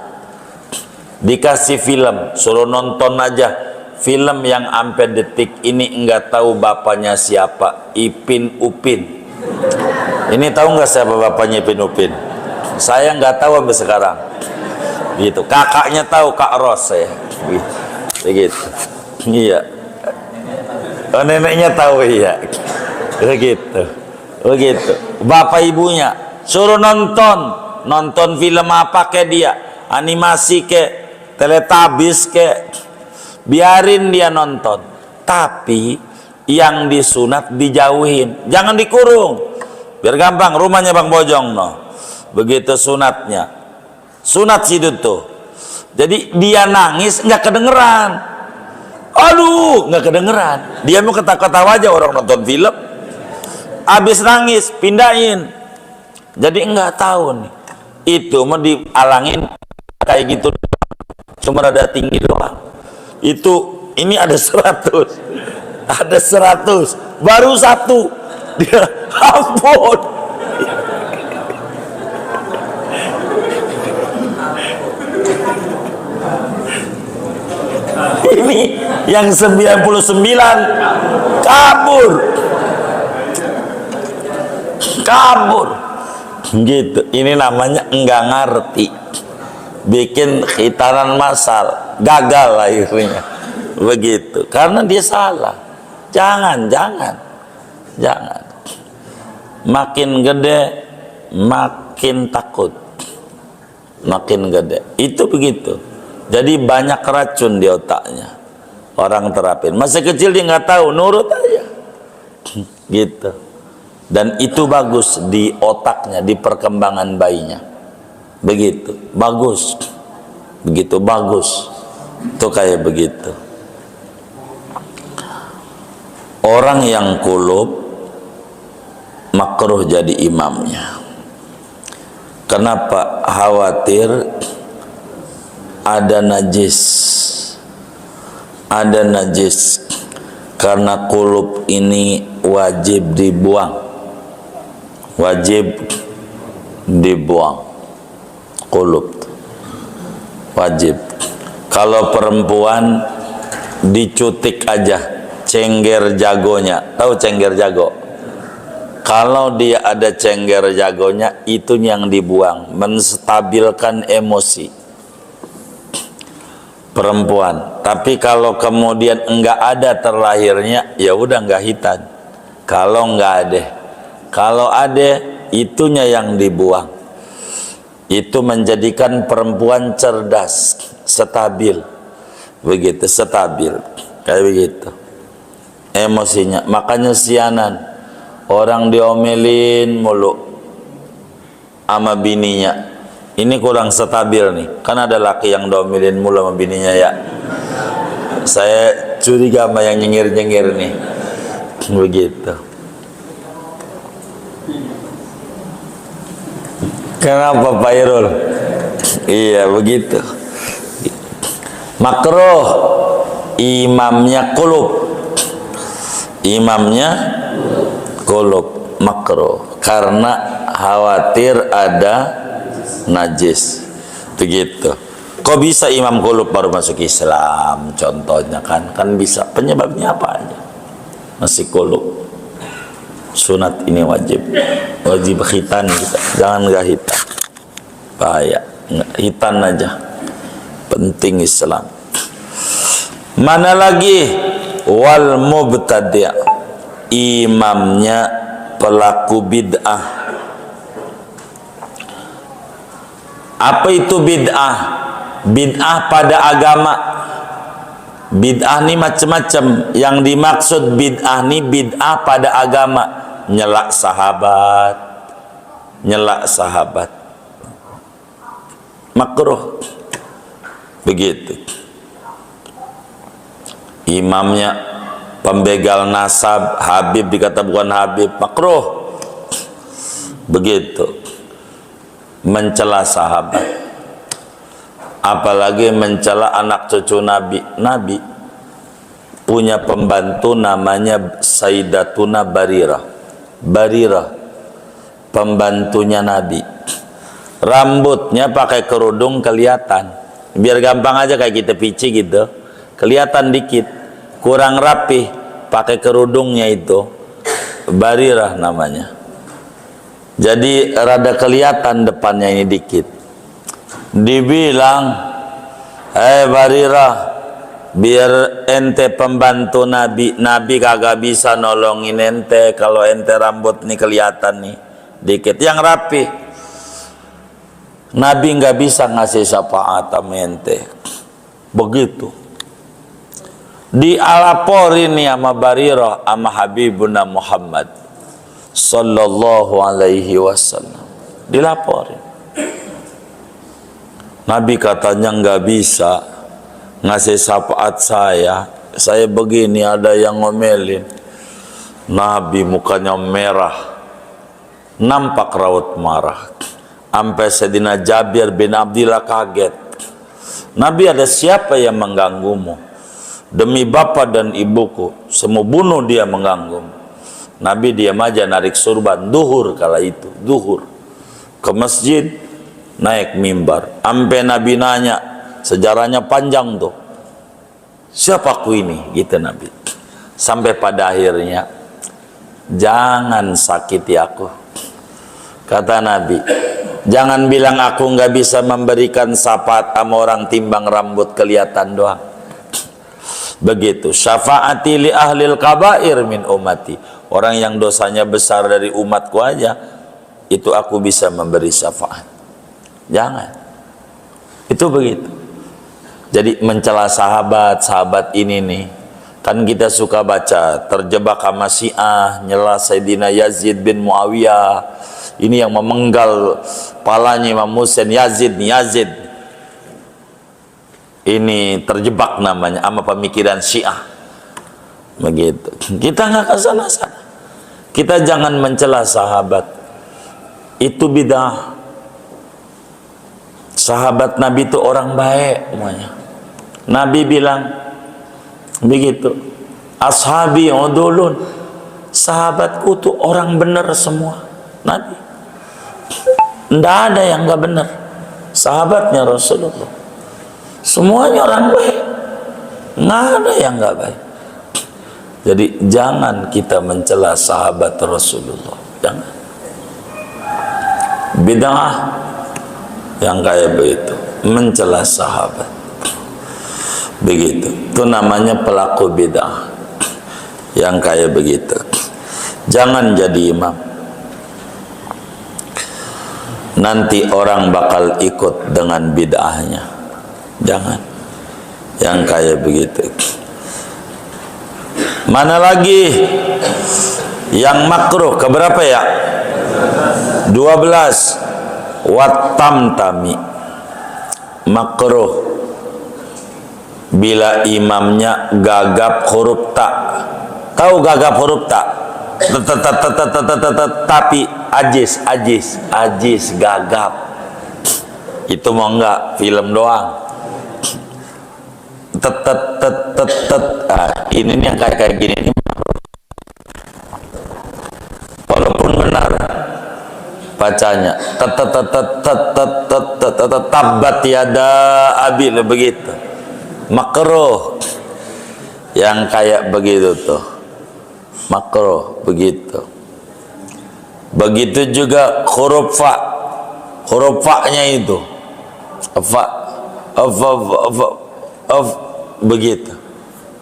dikasih film, suruh nonton aja. Film yang sampai detik ini enggak tahu bapaknya siapa, Ipin Upin. Ini tahu nggak siapa bapaknya Ipin Upin? Saya nggak tahu sampai sekarang. Gitu. Kakaknya tahu, Kak Ros saya. Begitu. Iya. Oh, neneknya tahu, iya. Begitu. Bapak ibunya suruh nonton film apa ke dia, animasi ke, Teletubbies ke, biarin dia nonton. Tapi yang disunat dijauhin, jangan dikurung. Biar gampang, rumahnya Bang Bojong no. Begitu sunatnya, sunat situ tuh. Jadi dia nangis nggak kedengeran. Aduh, nggak kedengeran. Dia mau ketawa-ketawa aja orang nonton film. Habis nangis, pindahin. Jadi nggak tahu nih. Itu mau dialangin kayak gitu. Cuma rada tinggi doang. Itu ini ada 100. Ada 100. Baru 1. Dia ampun. Ini yang 99 kabur gitu. Ini namanya enggak ngerti, bikin khitanan massal, gagal akhirnya begitu, karena dia salah. Jangan. Makin gede makin takut, makin gede itu begitu. Jadi banyak racun di otaknya orang terapin. Masih kecil dia nggak tahu, nurut aja gitu. Dan itu bagus di otaknya, di perkembangan bayinya. Begitu bagus, itu kayak begitu. Orang yang kulub makruh jadi imamnya. Kenapa? Khawatir ada najis, karena kulub ini wajib dibuang, kulub wajib. Kalau perempuan dicutik aja cengger jagonya. Tahu cengger jago? Kalau dia ada cengger jagonya, itu yang dibuang, menstabilkan emosi perempuan. Tapi kalau kemudian enggak ada terlahirnya, ya udah enggak hitan. Kalau ada, itunya yang dibuang. Itu menjadikan perempuan cerdas, stabil, begitu, stabil, kayak begitu. emosinya. Makanya sianan orang diomelin mulu sama bininya, ini kurang stabil nih. Kan ada laki yang diomelin mulu sama bininya ya. Saya curiga sama yang nyengir-nyengir nih. Begitu. Kenapa Pak Irul? Iya begitu. Makruh imamnya qulub. Imamnya qulub makruh karena khawatir ada najis. Begitu. Kok bisa imam qulub baru masuk Islam? Contohnya kan bisa. Penyebabnya apa aja? Masih qulub. Sunat ini wajib khitan kita. Jangan nggak hitan, bahaya. Hitan aja, penting Islam. Mana lagi? Wal mubtadi', imamnya pelaku bid'ah. Apa itu bid'ah? Bid'ah pada agama. Bid'ah ini macam-macam. Yang dimaksud bid'ah ini bid'ah pada agama. Nyelak sahabat, makruh. Begitu. Imamnya pembegal nasab, Habib dikata bukan Habib, makruh. Begitu. Mencela sahabat, apalagi mencela anak cucu Nabi. Nabi punya pembantu namanya Sayyidatuna Barirah, pembantunya Nabi. Rambutnya pakai kerudung kelihatan, biar gampang aja kayak kita pici gitu, kelihatan dikit, kurang rapi, pakai kerudungnya itu Barirah namanya. Jadi rada kelihatan depannya ini dikit. Dibilang, Barirah, biar ente pembantu Nabi kagak bisa nolongin ente kalau ente rambut nih kelihatan nih dikit, yang rapi. Nabi nggak bisa ngasih syafaat sama ente. Begitu. Dialaporin nih sama Barirah sama Habibuna Muhammad sallallahu alaihi wasallam. Dilaporin. Nabi katanya nggak bisa ngasih syafaat saya begini, ada yang ngomelin. Nabi mukanya merah, nampak raut marah, sampai Sayyidina Jabir bin Abdillah kaget. Nabi, ada siapa yang mengganggumu? Demi bapak dan ibuku, semua bunuh dia mengganggumu. Nabi diam aja, narik surban. Duhur kala itu, duhur, ke masjid, naik mimbar. Sampai Nabi nanya, sejarahnya panjang tuh, siapa aku ini, gitu Nabi. Sampai pada akhirnya, jangan sakiti aku, kata Nabi. Jangan bilang aku nggak bisa memberikan syafaat sama orang timbang rambut kelihatan doang. Begitu. Syafaati li ahlil kabair min umati, orang yang dosanya besar dari umatku aja, itu aku bisa memberi syafaat. Jangan. Itu begitu. Jadi mencela sahabat ini nih, kan kita suka baca terjebak sama Syiah, nyela Sayyidina Yazid bin Muawiyah, ini yang memenggal palanya Imam Husain. Yazid ini terjebak namanya sama pemikiran Syiah. Begitu. Kita nggak ke sana-sana. Kita jangan mencela sahabat, itu bidah. Sahabat Nabi itu orang baik semuanya. Nabi bilang begitu, ashabi udulun, sahabatku tuh orang benar semua. Nabi, nggak ada yang nggak benar. Sahabatnya Rasulullah semuanya orang baik, nggak ada yang nggak baik. Jadi jangan kita mencela sahabat Rasulullah, jangan. Bid'ah yang kayak begitu, mencela sahabat, begitu, itu namanya pelaku bid'ah yang kayak begitu. Jangan jadi imam, nanti orang bakal ikut dengan bid'ahnya. Jangan yang kayak begitu. Mana lagi yang makruh? Keberapa ya? 12. Watamtami, makruh bila imamnya gagap huruf ta. Tahu gagap huruf ta? Tapi ajis gagap. Itu mau enggak film doang. Ini nih yang kayak gini nih. Walaupun benar bacanya tabat yada abil, begitu makruh yang kayak begitu tuh, makruh begitu. Begitu juga huruf fa-nya itu begitu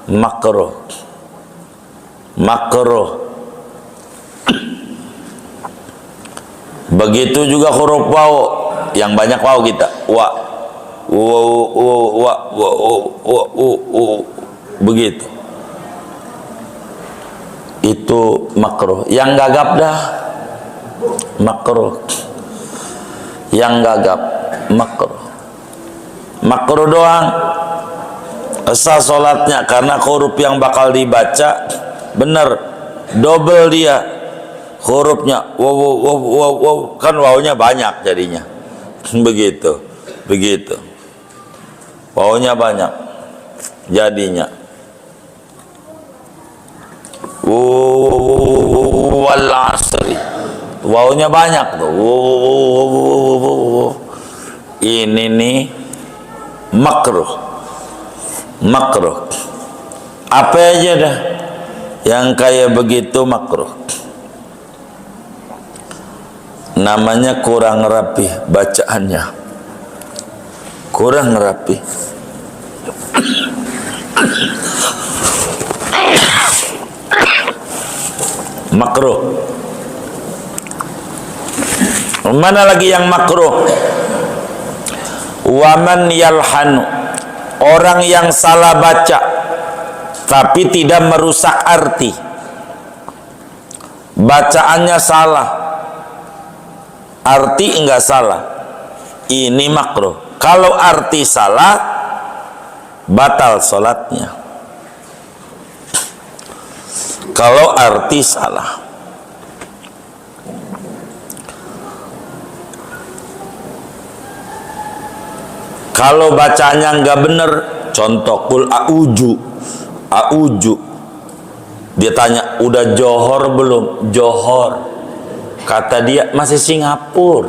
makruh. Begitu juga huruf waw, yang banyak waw kita, begitu. Itu makruh. Yang gagap dah makruh. Yang gagap makruh. Makruh doang. Sah sholatnya karena huruf yang bakal dibaca bener, double dia hurufnya. Wow, kan wawnya banyak jadinya. Begitu. Wawnya banyak jadinya. Wal asri, wawnya banyak tuh. Ini nih makruh. Apa aja dah yang kayak begitu makruh. Namanya kurang rapi bacaannya, kurang rapi. Makruh. Mana lagi yang makruh? Waman yalhanu, orang yang salah baca tapi tidak merusak arti, bacaannya salah, arti enggak salah, ini makruh. Kalau arti salah, batal sholatnya. Kalau arti salah. Kalau bacanya enggak bener, contoh kul a'uju, dia tanya udah johor belum? Johor, kata dia masih Singapura,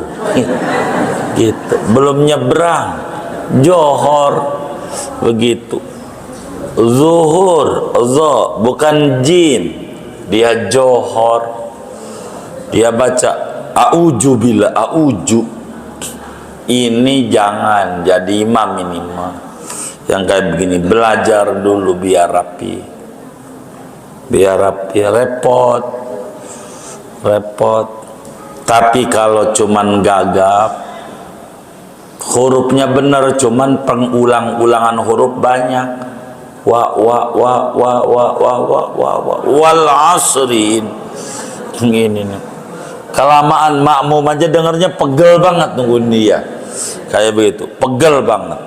gitu, belum nyebrang, johor, begitu. Zuhur, zo, bukan jim, dia johor, dia baca a'uju bila a'uju. Ini jangan jadi imam, ini mah yang kayak begini. Belajar dulu biar rapi, repot. Tapi kalau cuman gagap, hurufnya bener cuman pengulang-ulangan huruf banyak, wal asrin, ini nih kelamaan makmum aja dengarnya pegel banget nungguin dia kayak begitu, pegel banget.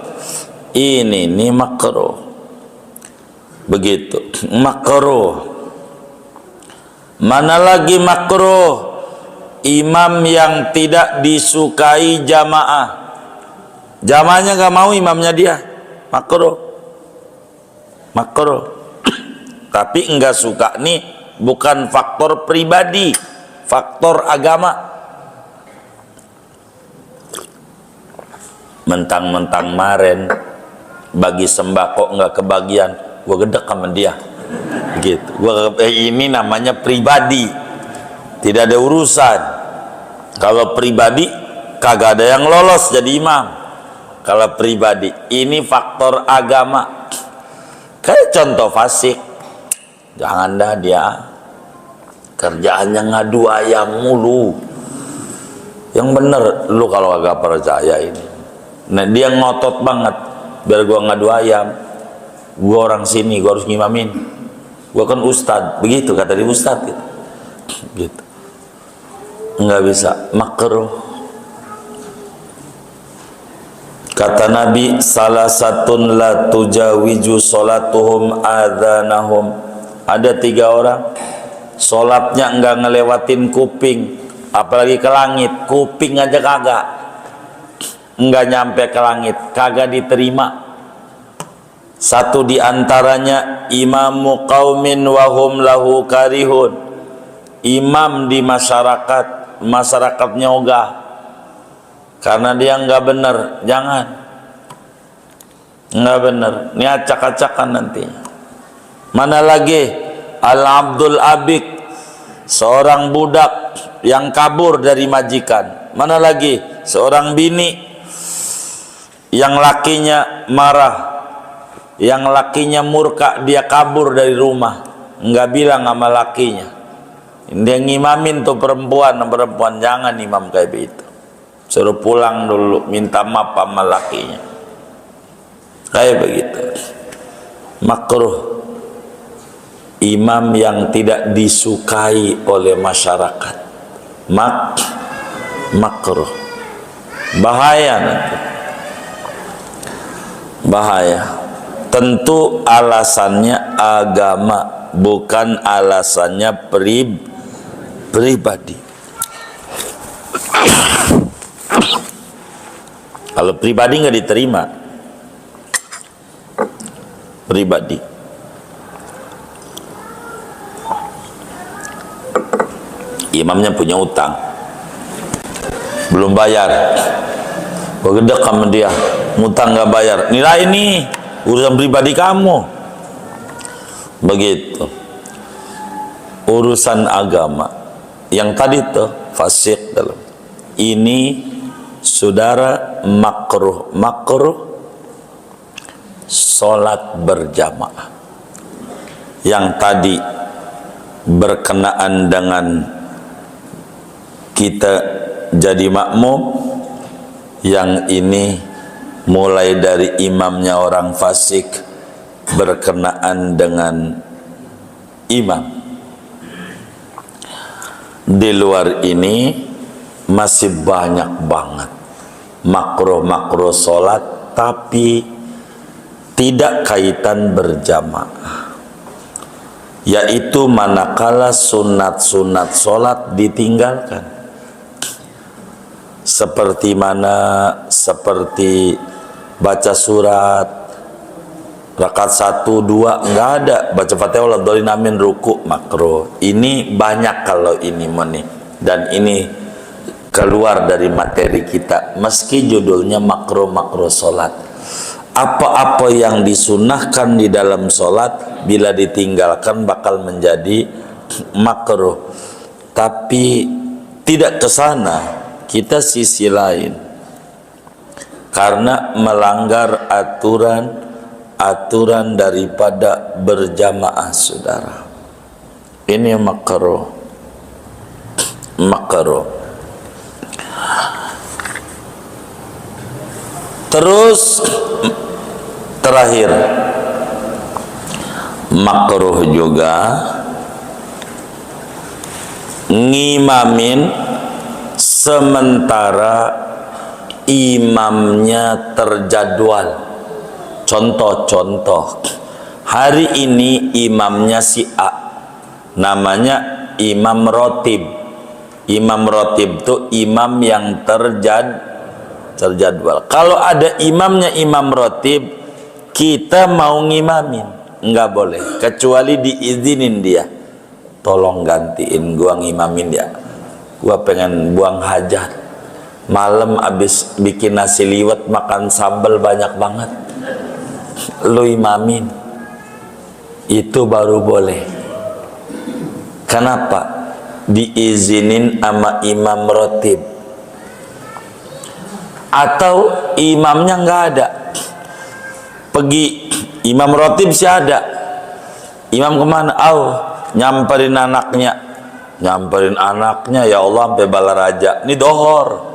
Ini nih makruh, begitu makruh. Mana lagi makruh? Imam yang tidak disukai jamaah, jamaahnya gak mau imamnya dia, makruh. Tapi enggak suka nih bukan faktor pribadi, faktor agama. Mentang-mentang maren bagi sembako nggak kebagian, gua gedek sama dia, gitu. Ini namanya pribadi, tidak ada urusan. Kalau pribadi kagak ada yang lolos jadi imam. Kalau pribadi, ini faktor agama. Kayak contoh fasik, jangan dah dia kerjaannya ngadu ayam mulu. Yang bener lu kalau agak percaya ini. Nah dia ngotot banget biar gua ngadu ayam, gua orang sini, gua harus ngimamin. gua kan ustad, begitu kata di ustad gitu. Gitu. Enggak bisa, makruh. Kata Nabi, salah satun la tujawiju salatuhum adhanahum. Ada 3 orang, solatnya enggak ngelewatin kuping, apalagi ke langit. Kuping aja kagak, enggak nyampe ke langit, kagak diterima. Satu di antaranya imamu qaumin wahum lahu karihun, imam di masyarakatnya ogah karena dia nggak benar. Jangan, nggak benar, ini acak-acakan nantinya. Mana lagi al-abdul abik, seorang budak yang kabur dari majikan. Mana lagi seorang bini yang lakinya marah, yang lakinya murka, dia kabur dari rumah, nggak bilang sama lakinya. Dia ngimamin tuh perempuan. Jangan imam kayak begitu, suruh pulang dulu, minta maaf sama lakinya, kayak begitu. Makruh. Imam yang tidak disukai oleh masyarakat, makruh. Bahaya nanti, bahaya. Tentu alasannya agama, bukan alasannya pribadi. Kalau pribadi nggak diterima, pribadi. Imamnya punya utang, belum bayar, gua gedek sama dia, ngutang nggak bayar, nilai ini urusan pribadi kamu. Begitu. Urusan agama yang tadi tuh fasik dalam ini, saudara, makruh sholat berjamaah. Yang tadi berkenaan dengan kita jadi makmum, yang ini mulai dari imamnya orang fasik berkenaan dengan imam. Di luar ini masih banyak banget makruh sholat, tapi tidak kaitan berjamaah, yaitu manakala sunat sholat ditinggalkan. Seperti mana? Seperti baca surat rakaat 1, 2 enggak ada, baca Fatihah wala dhalin amin, ruku, makruh. Ini banyak kalau ini nih, dan ini keluar dari materi kita meski judulnya makruh sholat. Apa-apa yang disunahkan di dalam sholat bila ditinggalkan bakal menjadi makruh. Tapi tidak ke sana, kita sisi lain, karena melanggar aturan daripada berjamaah, saudara. Ini makruh. Terus terakhir, makruh juga ngimamin sementara imamnya terjadwal. Contoh, hari ini imamnya si A, namanya imam rotib. Imam rotib itu imam yang terjadwal. Kalau ada imamnya imam rotib, kita mau ngimamin nggak boleh, kecuali diizinin dia, tolong gantiin gua ngimamin dia, gua pengen buang hajat, malam abis bikin nasi liwet makan sambal banyak banget, lu imamin, itu baru boleh. Kenapa? Diizinin sama imam rotib. Atau imamnya nggak ada, pergi imam rotib sih ada, imam kemana? Nyamperin anaknya, ya Allah, sampai Balaraja, ini dohor,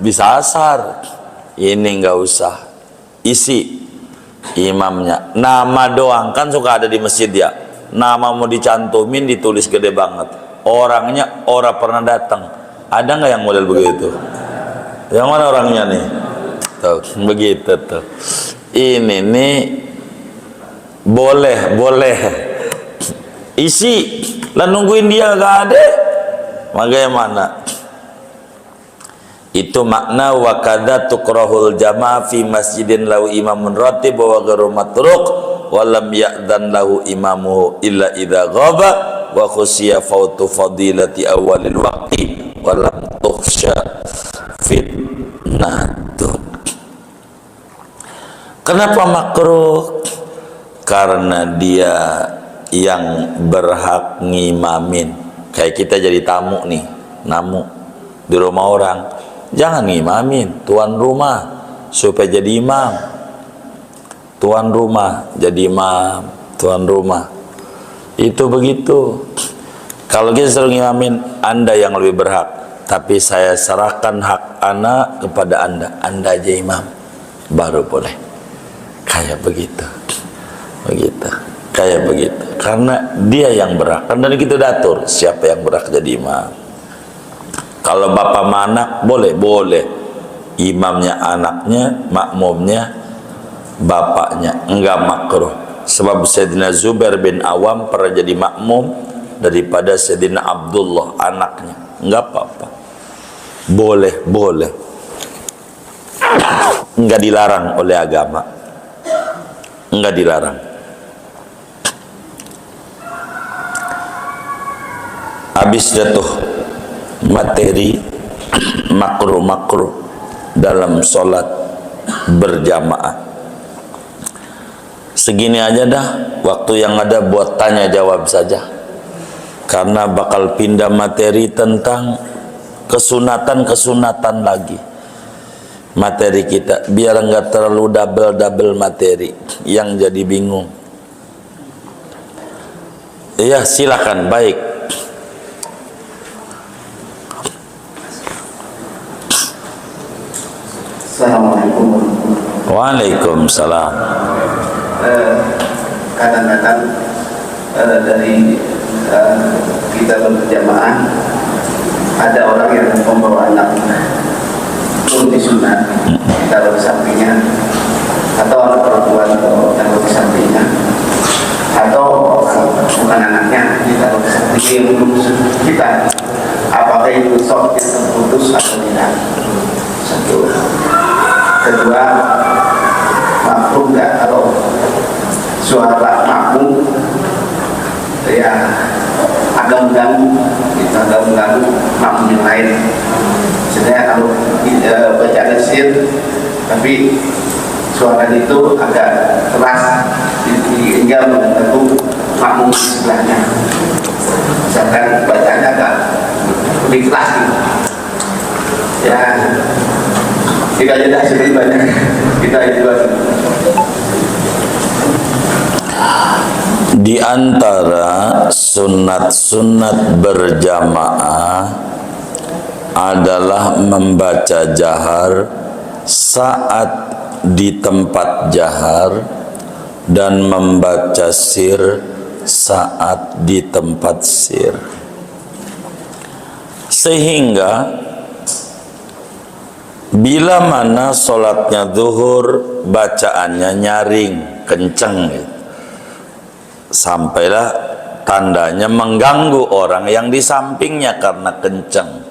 bisa asar, ini nggak usah isi imamnya, nama doang, kan suka ada di masjid ya, nama mau dicantumin, ditulis gede banget, orangnya orang pernah datang. Ada nggak yang model begitu? Yang mana orangnya nih? Tuh, begitu tuh. Ini nih boleh isi lah, nungguin dia gak ada, bagaimana? Itu makna wa kadza tukrahul jamaah fi masjidin lahu imamun ratib wa ghairu matruk wa lam ya'dzan lahu imamuhu illa idza ghaba wa khusiya fautu fadilati awalil waqti wa lam tukhsha fitnatun. Kenapa makruh? Karena dia yang berhak ngimamin. Kayak kita jadi tamu nih, namu di rumah orang, jangan ngimamin, tuan rumah supaya jadi imam. Tuan rumah jadi imam, tuan rumah. Itu begitu. Kalau kita suruh ngimamin, Anda yang lebih berhak, tapi saya serahkan hak anak kepada Anda aja imam, baru boleh. Kayak begitu. Begitu. Kayak begitu. Karena dia yang berhak. Karena kita datur siapa yang berhak jadi imam. Kalau bapak sama anak boleh. Imamnya anaknya, makmumnya bapaknya, enggak makruh. Sebab Sayyidina Zubair bin Awam pernah jadi makmum daripada Sayyidina Abdullah anaknya. Enggak apa-apa. Boleh. Enggak dilarang oleh agama. Enggak dilarang. Habis jatuh materi makruh dalam sholat berjamaah. Segini aja dah, waktu yang ada buat tanya jawab saja, karena bakal pindah materi tentang kesunatan lagi materi kita, biar enggak terlalu double materi yang jadi bingung. Iya, silakan. Baik. Assalamualaikum warahmatullahi wabarakatuh. Waalaikumsalam. Kadang-kadang dari kita berjamaah ada orang yang membawa anak untuk disunat, taruh di sampingnya, atau anak perempuan taruh di sampingnya, atau bukan anaknya ditaruh di sampingnya untuk kita. Apakah itu sok yang terputus atau tidak? Satu. Kedua, makmum nggak kalau suara makmum ya agak mengganggu makmum yang lain. Sebenarnya kalau bacaan sir, tapi suara itu agak keras hingga mengganggu makmum di sebelahnya. Misalkan bacaannya agak lebih keras gitu. Ya, kita aja hasilnya banyak, kita itu di antara sunat-sunat berjamaah adalah membaca jahar saat di tempat jahar dan membaca sir saat di tempat sir, sehingga bila mana sholatnya zuhur bacaannya nyaring kenceng gitu, sampailah tandanya mengganggu orang yang di sampingnya karena kenceng,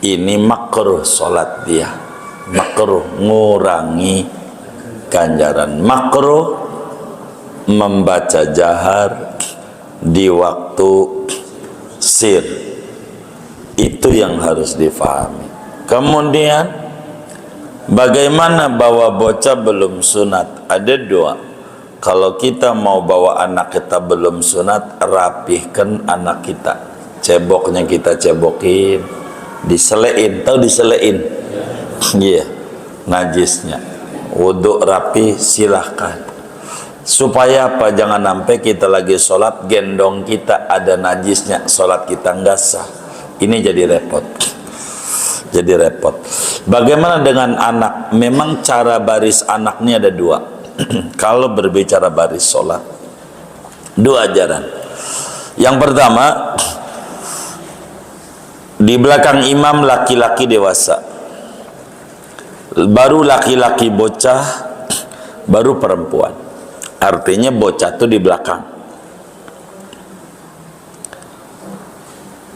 ini makruh sholat dia, makruh ngurangi ganjaran, makruh membaca jahar di waktu sir. Itu yang harus difahami. Kemudian bagaimana bawa bocah belum sunat? Ada dua. Kalau kita mau bawa anak kita belum sunat, rapihkan anak kita, ceboknya kita cebokin, diselein, tahu diselein? Iya, najisnya. Wudhu rapi silahkan. Supaya apa? Jangan sampai kita lagi sholat gendong kita ada najisnya, sholat kita nggak sah. Ini jadi repot. Jadi repot. Bagaimana dengan anak? Memang cara baris anaknya ada dua. Kalau berbicara baris sholat, Dua ajaran. Yang pertama, di belakang imam laki-laki dewasa, baru laki-laki bocah, baru perempuan. Artinya bocah itu di belakang.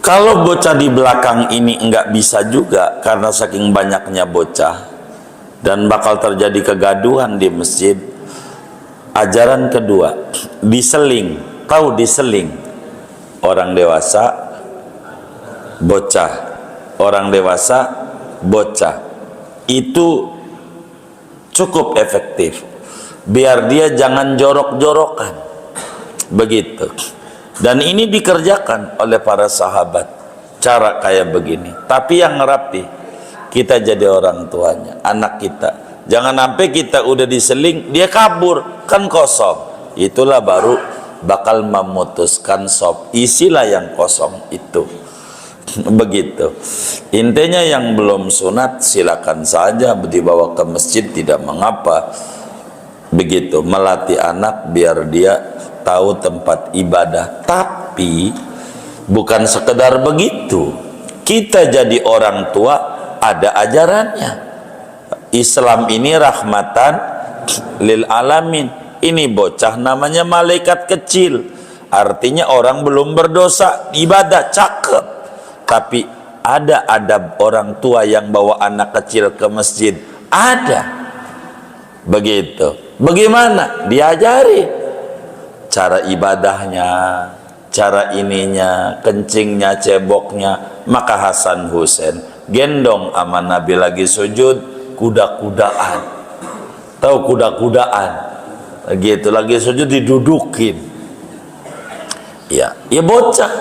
Kalau bocah di belakang ini enggak bisa juga karena saking banyaknya bocah dan bakal terjadi kegaduhan di masjid. Ajaran kedua, diseling. Tahu diseling? Orang dewasa, bocah. Orang dewasa, bocah. Itu cukup efektif. Biar dia jangan jorok-jorokan. Begitu. Dan ini dikerjakan oleh para sahabat. Cara kayak begini. Tapi yang rapi, kita jadi orang tuanya, anak kita. Jangan sampai kita udah diseling, dia kabur, kan kosong. Itulah baru bakal memutuskan sop. Isilah yang kosong itu. Begitu. Intinya yang belum sunat silakan saja dibawa ke masjid, tidak mengapa. Begitu, melatih anak biar dia tahu tempat ibadah. Tapi bukan sekedar begitu, kita jadi orang tua ada ajarannya. Islam ini rahmatan lil alamin. Ini bocah namanya malaikat kecil, artinya orang belum berdosa, ibadah cakep. Tapi ada adab orang tua yang bawa anak kecil ke masjid, ada. Begitu. Bagaimana? Diajari cara ibadahnya, cara ininya, kencingnya, ceboknya. Maka Hasan Husain gendong sama Nabi lagi sujud, kuda-kudaan. Tahu kuda-kudaan? Gitu lagi sujud didudukin. Ya bocah.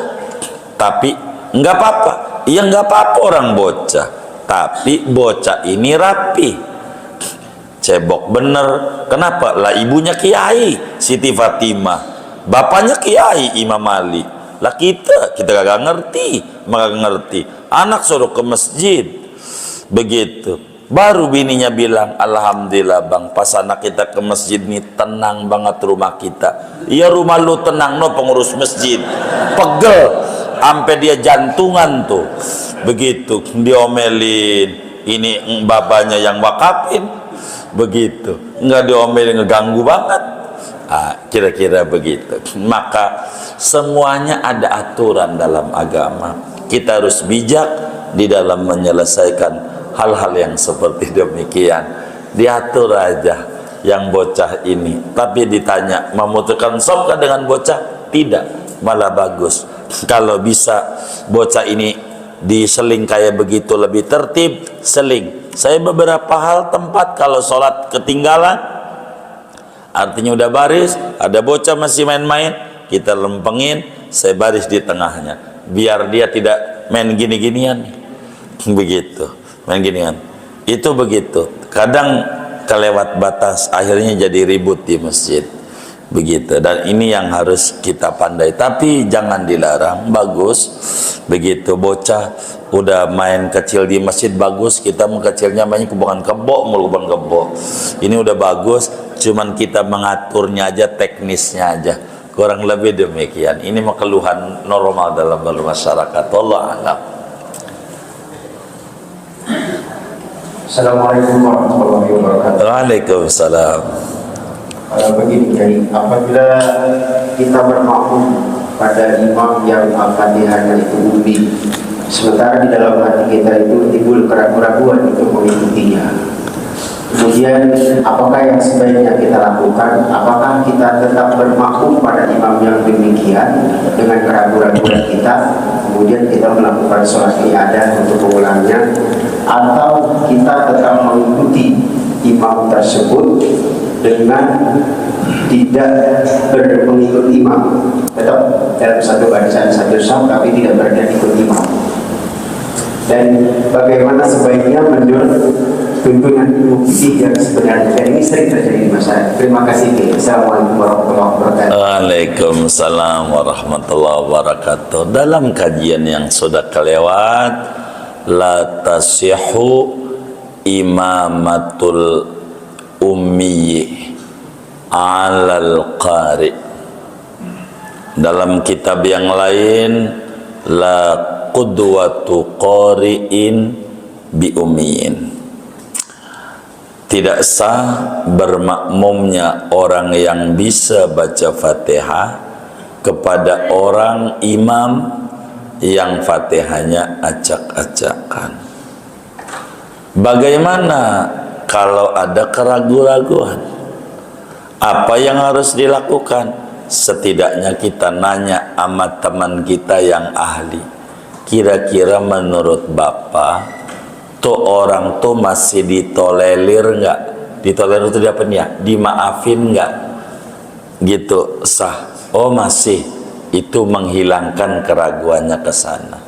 Tapi enggak apa-apa. Ya enggak apa-apa orang bocah. Tapi bocah ini rapi. Cebok bener. Kenapa? Lah ibunya kiai Siti Fatimah, bapaknya kiai Imam Ali. Lah kita kagak ngerti, maka ngerti. Anak suruh ke masjid. Begitu. Baru bininya bilang, alhamdulillah bang, pas anak kita ke masjid nih tenang banget rumah kita. Iya rumah lu tenang, no pengurus masjid. Pegel, sampai dia jantungan tuh. Begitu, diomelin. Ini bapaknya yang wakafin. Begitu, nggak diomelin, ngeganggu banget. Kira-kira begitu. Maka semuanya ada aturan dalam agama. Kita harus bijak di dalam menyelesaikan hal-hal yang seperti demikian. Diatur aja yang bocah ini. Tapi ditanya, memutuskan sopkah dengan bocah? Tidak, malah bagus. Kalau bisa bocah ini diseling kayak begitu lebih tertib, seling. Saya beberapa hal tempat kalau sholat ketinggalan, artinya udah baris, ada bocah masih main-main, kita lempengin, saya baris di tengahnya, biar dia tidak main gini-ginian. Begitu, main ginian. Itu begitu. Kadang kelewat batas, akhirnya jadi ribut di masjid. Begitu. Dan ini yang harus kita pandai. Tapi jangan dilarang, bagus. Begitu, bocah udah main kecil di masjid bagus. Kita mau kecilnya main bukan kebo, mau bukan kebo. Ini udah bagus. Cuman kita mengaturnya aja, teknisnya aja. Kurang lebih demikian. Ini mah keluhan normal dalam bermasyarakat. Allah alam. Assalamualaikum warahmatullahi wabarakatuh. Waalaikumsalam. Begini, jadi apabila kita bermakmum pada imam yang al-fatihahnya itu ummi, sementara di dalam hati kita itu timbul keraguan untuk mengikutinya, kemudian apakah yang sebaiknya kita lakukan? Apakah kita tetap bermakmum pada imam yang demikian dengan keraguan kita, kemudian kita melakukan sholat iadah untuk mengulangnya, atau kita tetap mengikuti imam tersebut dengan tidak mengikut imam, tetap dalam satu barisan satu saf tapi tidak berada ikut imam? Dan bagaimana sebaiknya menurut tuntunan ilmu fikih yang sebenarnya? Dan ini sering terjadi di masyarakat. Terima kasih. Assalamualaikum warahmatullahi wabarakatuh. Waalaikumsalam warahmatullahi wabarakatuh. Dalam kajian yang sudah kelewat, la tasihhu imamatul ummi alal qari. Dalam kitab yang lain, la qudwatu qari'in bi ummiyin. Tidak sah bermakmumnya orang yang bisa baca Fatihah kepada orang imam yang Fatihahnya acak-acakan. Bagaimana kalau ada keraguan-raguan? Apa yang harus dilakukan? Setidaknya kita nanya sama teman kita yang ahli. Kira-kira menurut Bapak, tuh orang tuh masih ditolerir nggak? Ditolerir itu apa nih ya? Dimaafin nggak? Gitu sah. Oh masih. Itu menghilangkan keraguannya ke sana.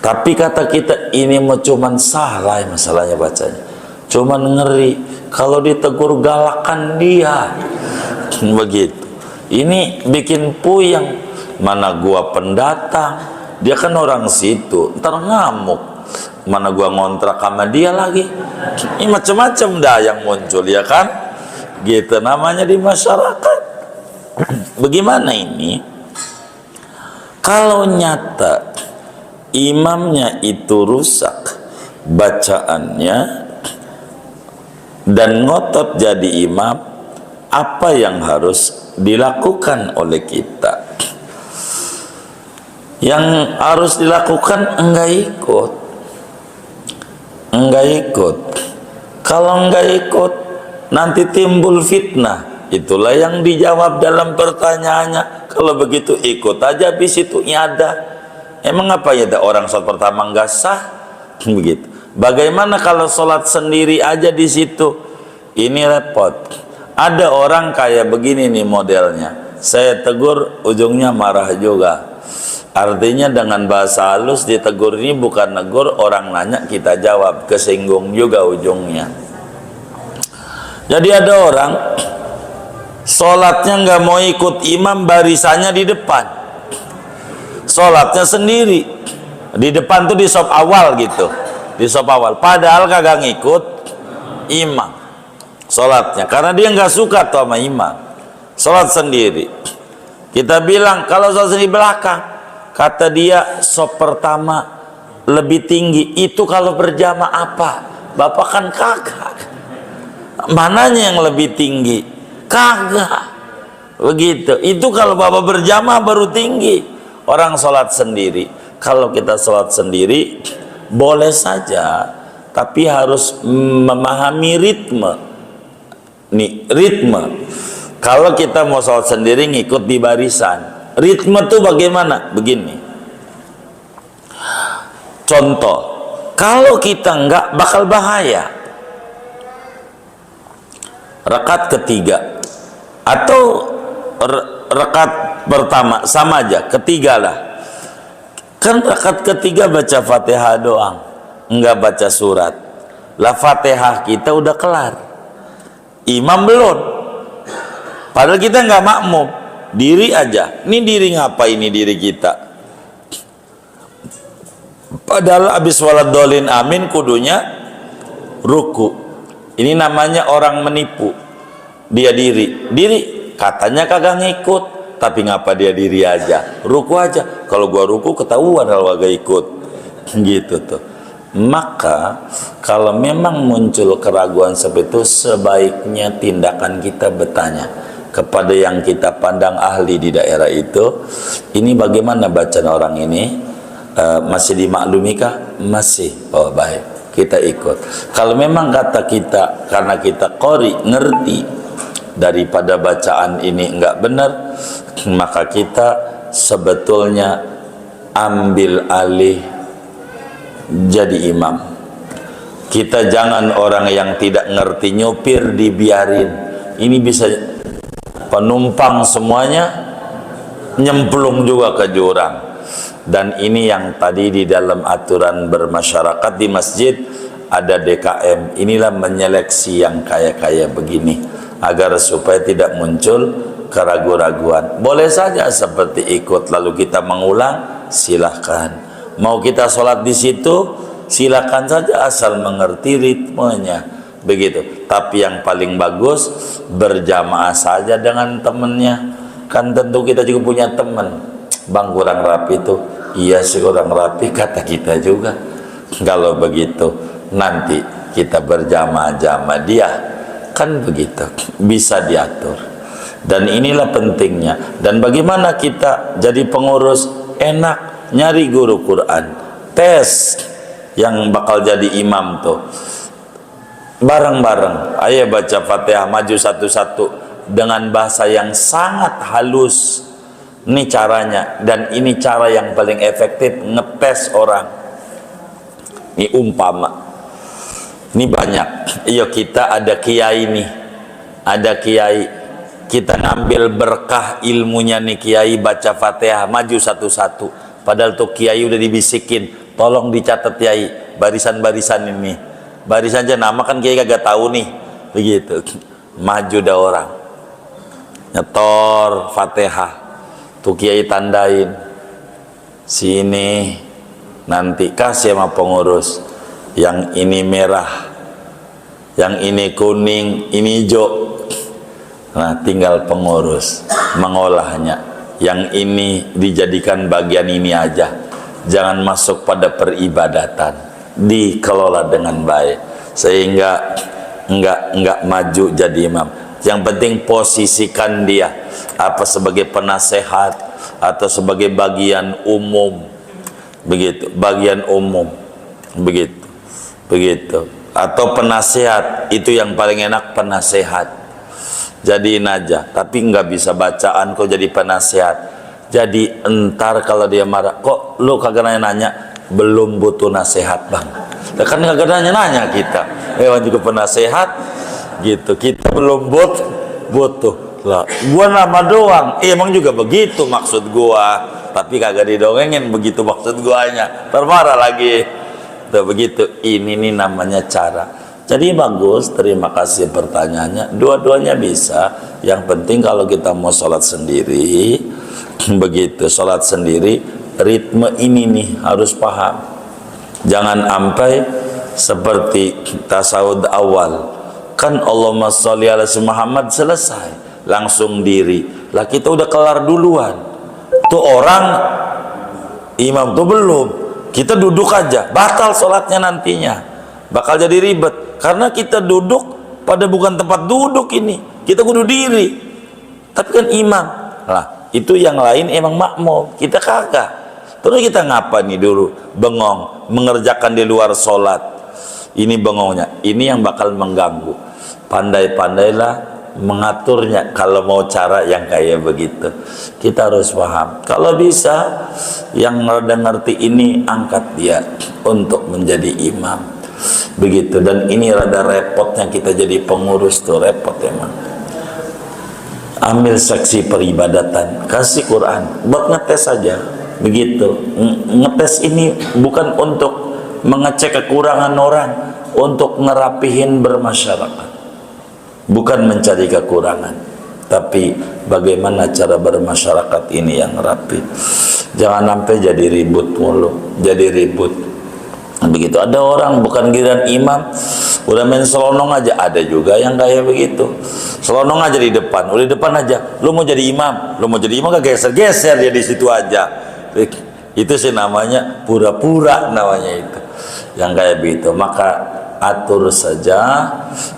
Tapi kata kita ini mau cuman salah masalahnya bacanya. Cuman ngeri kalau ditegur galakan dia. Begitu. Ini bikin puyeng. Mana gua pendatang, dia kan orang situ, ntar ngamuk. Mana gua ngontrak sama dia lagi. Ini macam-macam dah yang muncul ya kan? Gitu namanya di masyarakat. Bagaimana ini? Kalau nyata imamnya itu rusak bacaannya dan ngotot jadi imam, apa yang harus dilakukan oleh kita? Yang harus dilakukan enggak ikut. Kalau enggak ikut nanti timbul fitnah. Itulah yang dijawab dalam pertanyaannya. Kalau begitu ikut aja, habis itu ada. Emang apa ya orang sholat pertama enggak sah? Begitu. Bagaimana kalau sholat sendiri aja di situ? Ini repot. Ada orang kayak begini nih modelnya. Saya tegur, ujungnya marah juga. Artinya dengan bahasa halus ditegur ini bukan negur, orang nanya kita jawab, kesinggung juga ujungnya. Jadi ada orang sholatnya nggak mau ikut imam, barisannya di depan, sholatnya sendiri di depan tuh di sop awal gitu, di sop awal. Padahal kagak ngikut imam sholatnya karena dia nggak suka tuh sama imam, sholat sendiri. Kita bilang kalau sholat sendiri belakang, kata dia sop pertama lebih tinggi. Itu kalau berjamaah apa? Bapak kan kagak. Mananya yang lebih tinggi? Kagak. Begitu. Itu kalau bapak berjamaah baru tinggi. Orang sholat sendiri. Kalau kita sholat sendiri boleh saja, tapi harus memahami ritme. Nih, ritme. Kalau kita mau sholat sendiri ngikut di barisan, ritme tuh bagaimana? Begini. Contoh, kalau kita enggak bakal bahaya. Rakaat ketiga atau rakaat pertama sama aja, ketiga lah. Kan rakaat ketiga baca Fatihah doang, enggak baca surat. Lah Fatihah kita udah kelar. Imam belum. Padahal kita enggak makmum. Diri aja. Ini diri ngapa ini diri kita? Padahal abis waladolin amin kudunya ruku. Ini namanya orang menipu. Dia diri katanya kagak ngikut, tapi ngapa dia diri aja, ruku aja. Kalau gua ruku ketahuan kalau kagak ikut. Gitu tuh. Maka kalau memang muncul keraguan seperti itu, sebaiknya tindakan kita bertanya kepada yang kita pandang ahli di daerah itu, ini bagaimana bacaan orang ini, masih dimaklumikah? Masih. Oh baik, kita ikut. Kalau memang kata kita karena kita qori, ngerti daripada bacaan ini enggak benar, maka kita sebetulnya ambil alih jadi imam. Kita jangan orang yang tidak ngerti nyupir dibiarin. Ini bisa penumpang semuanya nyemplung juga ke jurang. Dan ini yang tadi di dalam aturan bermasyarakat di masjid ada DKM. Inilah menyeleksi yang kaya-kaya begini agar supaya tidak muncul keraguan-raguan. Boleh saja seperti ikut lalu kita mengulang, silahkan. Mau kita sholat di situ, silahkan saja asal mengerti ritmenya. Begitu. Tapi yang paling bagus berjamaah saja dengan temannya. Kan tentu kita juga punya teman, bang kurang rapi tuh. Iya sih kurang rapi, kata kita juga. Kalau begitu nanti kita berjamaah-jamaah dia, kan begitu, bisa diatur. Dan inilah pentingnya. Dan bagaimana kita jadi pengurus enak, nyari guru Quran, tes yang bakal jadi imam tuh bareng-bareng, ayo baca Fatihah, maju satu-satu dengan bahasa yang sangat halus. Ini caranya, dan ini cara yang paling efektif ngetes orang. Ini umpama, ini banyak. Iya, kita ada kiai nih, ada kiai, kita ngambil berkah ilmunya nih kiai, baca Fatihah, maju satu-satu. Padahal tuh kiai udah dibisikin, tolong dicatat kiai barisan-barisan ini, barisan aja nama kan kiai kagak tahu nih, begitu. Maju dah orang, nyetor Fatihah. Tuh kiai tandain, sini nanti kasih sama pengurus, yang ini merah, yang ini kuning, ini hijau. Nah tinggal pengurus mengolahnya. Yang ini dijadikan bagian ini aja, jangan masuk pada peribadatan, dikelola dengan baik sehingga enggak maju jadi imam. Yang penting posisikan dia apa sebagai penasehat atau sebagai bagian umum, begitu, bagian umum, begitu, atau penasehat. Itu yang paling enak, penasehat. Jadiin aja, tapi nggak bisa bacaan kok jadi penasehat. Jadi entar kalau dia marah, kok lu kagak nanya, belum butuh nasihat bang. Kan kagak nanya kita, juga penasehat gitu, kita belum butuh lah. Gua nama doang, emang juga begitu maksud gua, tapi kagak didongengin begitu maksud guanya, termarah lagi. Tuh begitu, ini nih namanya cara. Jadi bagus, terima kasih pertanyaannya. Dua-duanya bisa. Yang penting kalau kita mau sholat sendiri, begitu, sholat sendiri, ritme ini nih harus paham. Jangan sampai seperti tasawuf awal, kan Allahumma sholli ala Muhammad selesai, langsung diri. Lah kita udah kelar duluan. Tuh orang imam tuh belum. Kita duduk aja, batal sholatnya nantinya. Bakal jadi ribet. Karena kita duduk pada bukan tempat duduk ini. Kita kudu diri. Tapi kan imam. Lah, itu yang lain emang makmum. Kita kagak. Terus kita ngapa nih dulu? Bengong, mengerjakan di luar sholat. Ini bengongnya. Ini yang bakal mengganggu. Pandai-pandailah mengaturnya kalau mau cara yang kayak begitu. Kita harus paham. Kalau bisa yang rada ngerti ini, angkat dia untuk menjadi imam, begitu. Dan ini rada repotnya kita jadi pengurus tuh, repot emang. Ambil seksi peribadatan, kasih Quran buat ngetes aja, begitu. Ngetes ini bukan untuk mengecek kekurangan orang, untuk ngerapihin bermasyarakat, bukan mencari kekurangan, tapi bagaimana cara bermasyarakat ini yang rapi. Jangan sampai jadi ribut mulu, jadi ribut. Begitu. Ada orang bukan giliran imam udah main selonong aja, ada juga yang kayak begitu. Selonong aja di depan, udah di depan aja. Lu mau jadi imam, gak geser-geser dia di situ aja. Itu sih namanya pura-pura, namanya itu. Yang kayak begitu, maka atur saja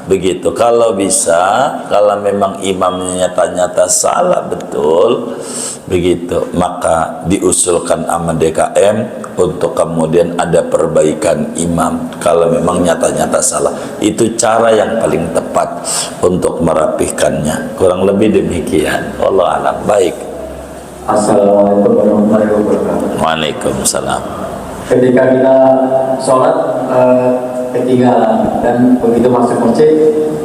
begitu. Kalau bisa, kalau memang imamnya nyata-nyata salah betul begitu, maka diusulkan sama DKM untuk kemudian ada perbaikan imam. Kalau memang nyata-nyata salah, itu cara yang paling tepat untuk merapihkannya. Kurang lebih demikian. Allah alam. Baik. Assalamualaikum warahmatullahi wabarakatuh. Waalaikumsalam. Ketika kita sholat ketinggalan dan begitu masuk masjid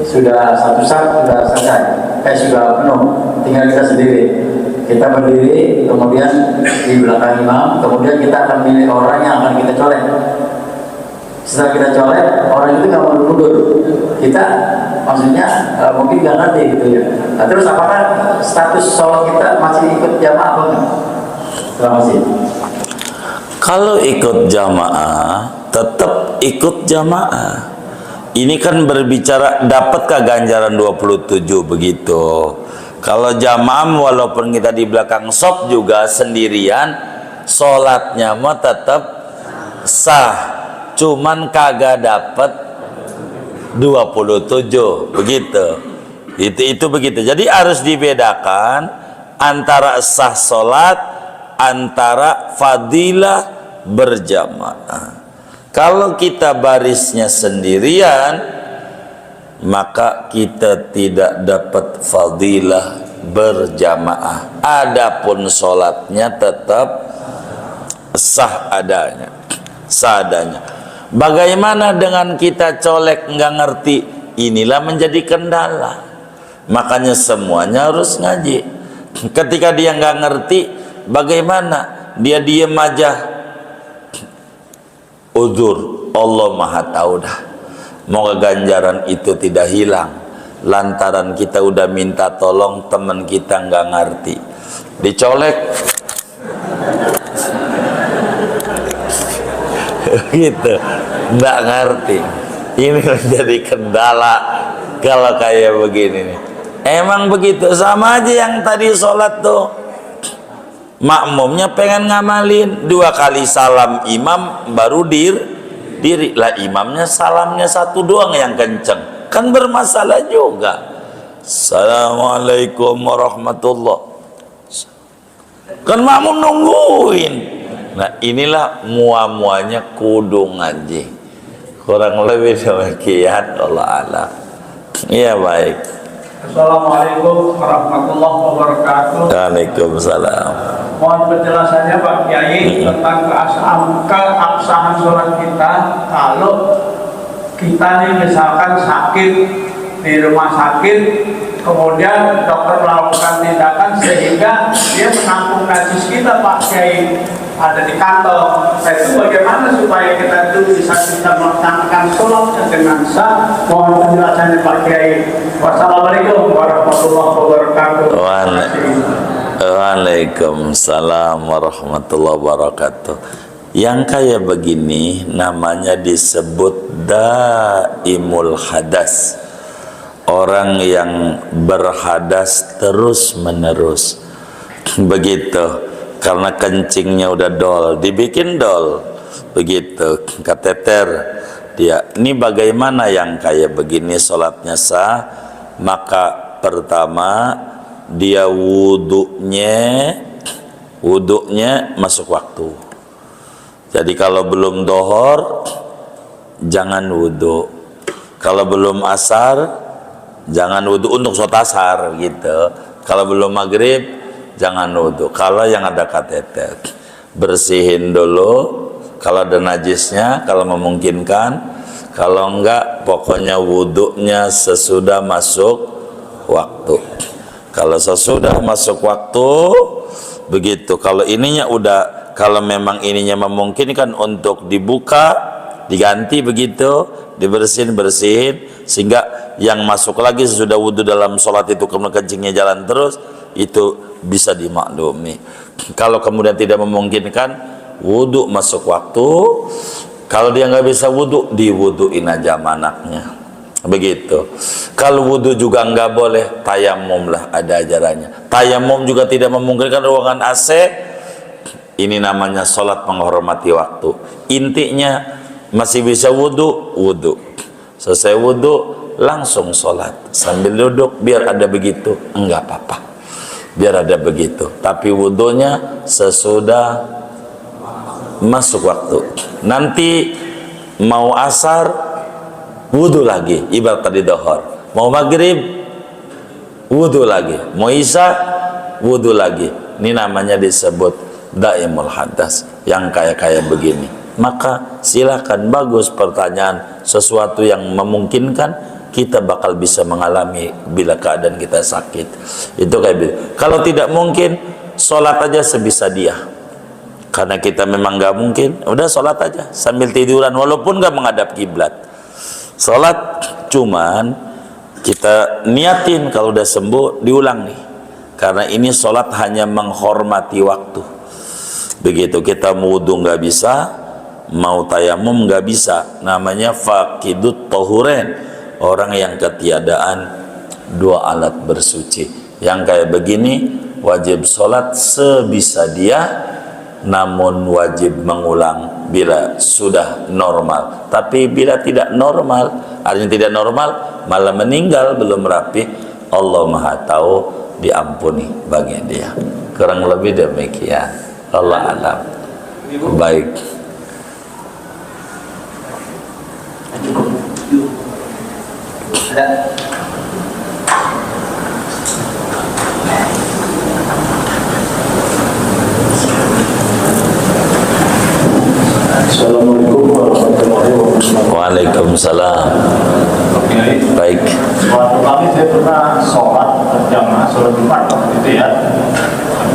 sudah satu saf sudah selesai, sudah penuh, tinggal kita sendiri. Kita berdiri, kemudian di belakang imam, kemudian kita akan milih orang yang akan kita colek. Setelah kita colek, orang itu nggak mau mundur. Kita maksudnya mungkin nggak ngerti gitu ya. Nah, terus apakah status sholat kita masih ikut jamaah apa enggak? Terima kasih. Kalau ikut jamaah, tetap ikut jamaah. Ini kan berbicara dapatkah ganjaran 27 begitu. Kalau jamaah walaupun kita di belakang shop juga sendirian, sholatnya mah tetap sah, cuman kagak dapat 27 begitu. Itu begitu. Jadi harus dibedakan antara sah sholat, antara fadilah berjamaah. Kalau kita barisnya sendirian, maka kita tidak dapat fadilah berjamaah. Adapun sholatnya tetap sah adanya, sah adanya. Bagaimana dengan kita colek nggak ngerti? Inilah menjadi kendala. Makanya semuanya harus ngaji. Ketika dia nggak ngerti, bagaimana? Dia diem aja. Uzur, Allah Maha Tahu dah. Moga ganjaran itu tidak hilang lantaran kita udah minta tolong, teman kita nggak ngerti, dicolek gitu, nggak ngerti. Ini menjadi kendala kalau kayak begini nih. Emang begitu, sama aja yang tadi sholat tuh, makmumnya pengen ngamalin 2 kali salam imam baru diri lah, imamnya salamnya 1 doang yang kenceng, kan bermasalah juga. Assalamualaikum warahmatullah, kan makmum nungguin. Nah inilah muanya kudu ngaji, kurang lebih demikian. Allah alam. Iya baik. Assalamualaikum warahmatullahi wabarakatuh. Waalaikumsalam. Mohon penjelasannya Pak Kiai tentang keabsahan sholat kita kalau kita nih misalkan sakit di rumah sakit, kemudian dokter melakukan tindakan sehingga dia menampung najis kita Pak Kiai ada di kantong. Nah itu bagaimana supaya kita itu bisa melaksanakan sholatnya dengan sah? Mohon penjelasannya Pak Kiai. Wassalamualaikum warahmatullahi wabarakatuh. Waalaikumsalam warahmatullahi wabarakatuh. Yang kayak begini namanya disebut daimul hadas, orang yang berhadas terus menerus begitu. Karena kencingnya udah dol, dibikin dol begitu, kateter dia. Ini bagaimana yang kayak begini sholatnya sah? Maka pertama dia wudhunya masuk waktu. Jadi kalau belum dohor jangan wudhu, kalau belum asar jangan wudhu untuk sholat asar gitu, kalau belum maghrib jangan wudhu. Kalau yang ada kateter bersihin dulu kalau ada najisnya, kalau memungkinkan. Kalau enggak, pokoknya wudhunya sesudah masuk waktu. Kalau sesudah masuk waktu begitu. Kalau ininya udah, kalau memang ininya memungkinkan untuk dibuka, diganti begitu, dibersihin sehingga yang masuk lagi sesudah wudhu dalam sholat itu kemudian kencingnya jalan terus, itu bisa dimaklumi. Kalau kemudian tidak memungkinkan, wudhu masuk waktu. Kalau dia nggak bisa wudhu, diwudhuin aja manaknya begitu. Kalau wudhu juga nggak boleh, tayamum lah, ada ajarannya. Tayamum juga tidak memungkinkan ruangan AC. Ini namanya sholat menghormati waktu. Intinya masih bisa wudhu, wudhu. Selesai wudhu langsung sholat sambil duduk, biar ada begitu, enggak apa-apa, biar ada begitu. Tapi wudhunya sesudah masuk waktu. Nanti mau asar wudhu lagi, ibarat tadi dohor. Mau maghrib wudhu lagi, mau isya wudhu lagi. Ini namanya disebut daimul hadas, yang kayak begini. Maka silakan, bagus pertanyaan, sesuatu yang memungkinkan kita bakal bisa mengalami bila keadaan kita sakit. Itu kayak gitu. Kalau tidak mungkin, sholat aja sebisa dia. Karena kita memang nggak mungkin, udah sholat aja sambil tiduran, walaupun nggak menghadap kiblat. Sholat cuman kita niatin kalau udah sembuh diulang nih, karena ini sholat hanya menghormati waktu. Begitu kita wudhu nggak bisa, mau tayamum nggak bisa, namanya faqidut tohuren, orang yang ketiadaan 2 alat bersuci. Yang kayak begini wajib sholat sebisa dia, namun wajib mengulang bila sudah normal. Tapi bila tidak normal, artinya tidak normal malah meninggal belum rapi, Allah Maha tahu, diampuni bagi dia. Kurang lebih demikian. Allah alam. Baik. Assalamualaikum warahmatullahi wabarakatuh. Waalaikumsalam. Baik. Suatu kali saya pernah sholat berjamaah sholat Jumat waktu itu ya.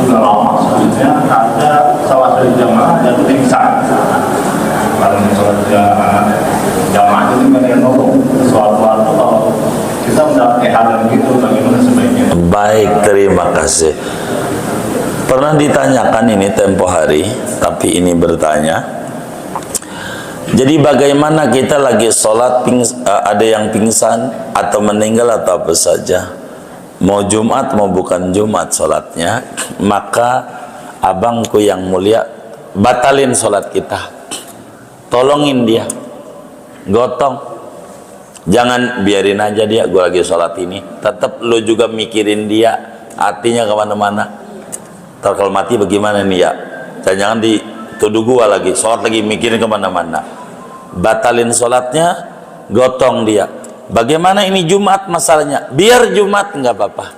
Udah lama sebenarnya ada salah satu jamaah yang pingsan. Kalau sholat jamaah itu kan yang nolong. Soal-soal kalau kita mendapat hal gitu, bagaimana sebaiknya? Baik, terima kasih. Pernah ditanyakan ini tempo hari, tapi ini bertanya. Jadi bagaimana kita lagi sholat ada yang pingsan atau meninggal atau apa saja, mau Jumat mau bukan Jumat sholatnya, maka abangku yang mulia batalin sholat kita, tolongin dia, gotong, jangan biarin aja dia, gue lagi sholat ini, tetap lo juga mikirin dia, hatinya kemana-mana. Ntar kalau mati bagaimana nih ya, jangan dituduh gue lagi sholat lagi mikirin kemana-mana. Batalin sholatnya, gotong dia. Bagaimana ini Jumat masalahnya, biar Jumat nggak apa-apa.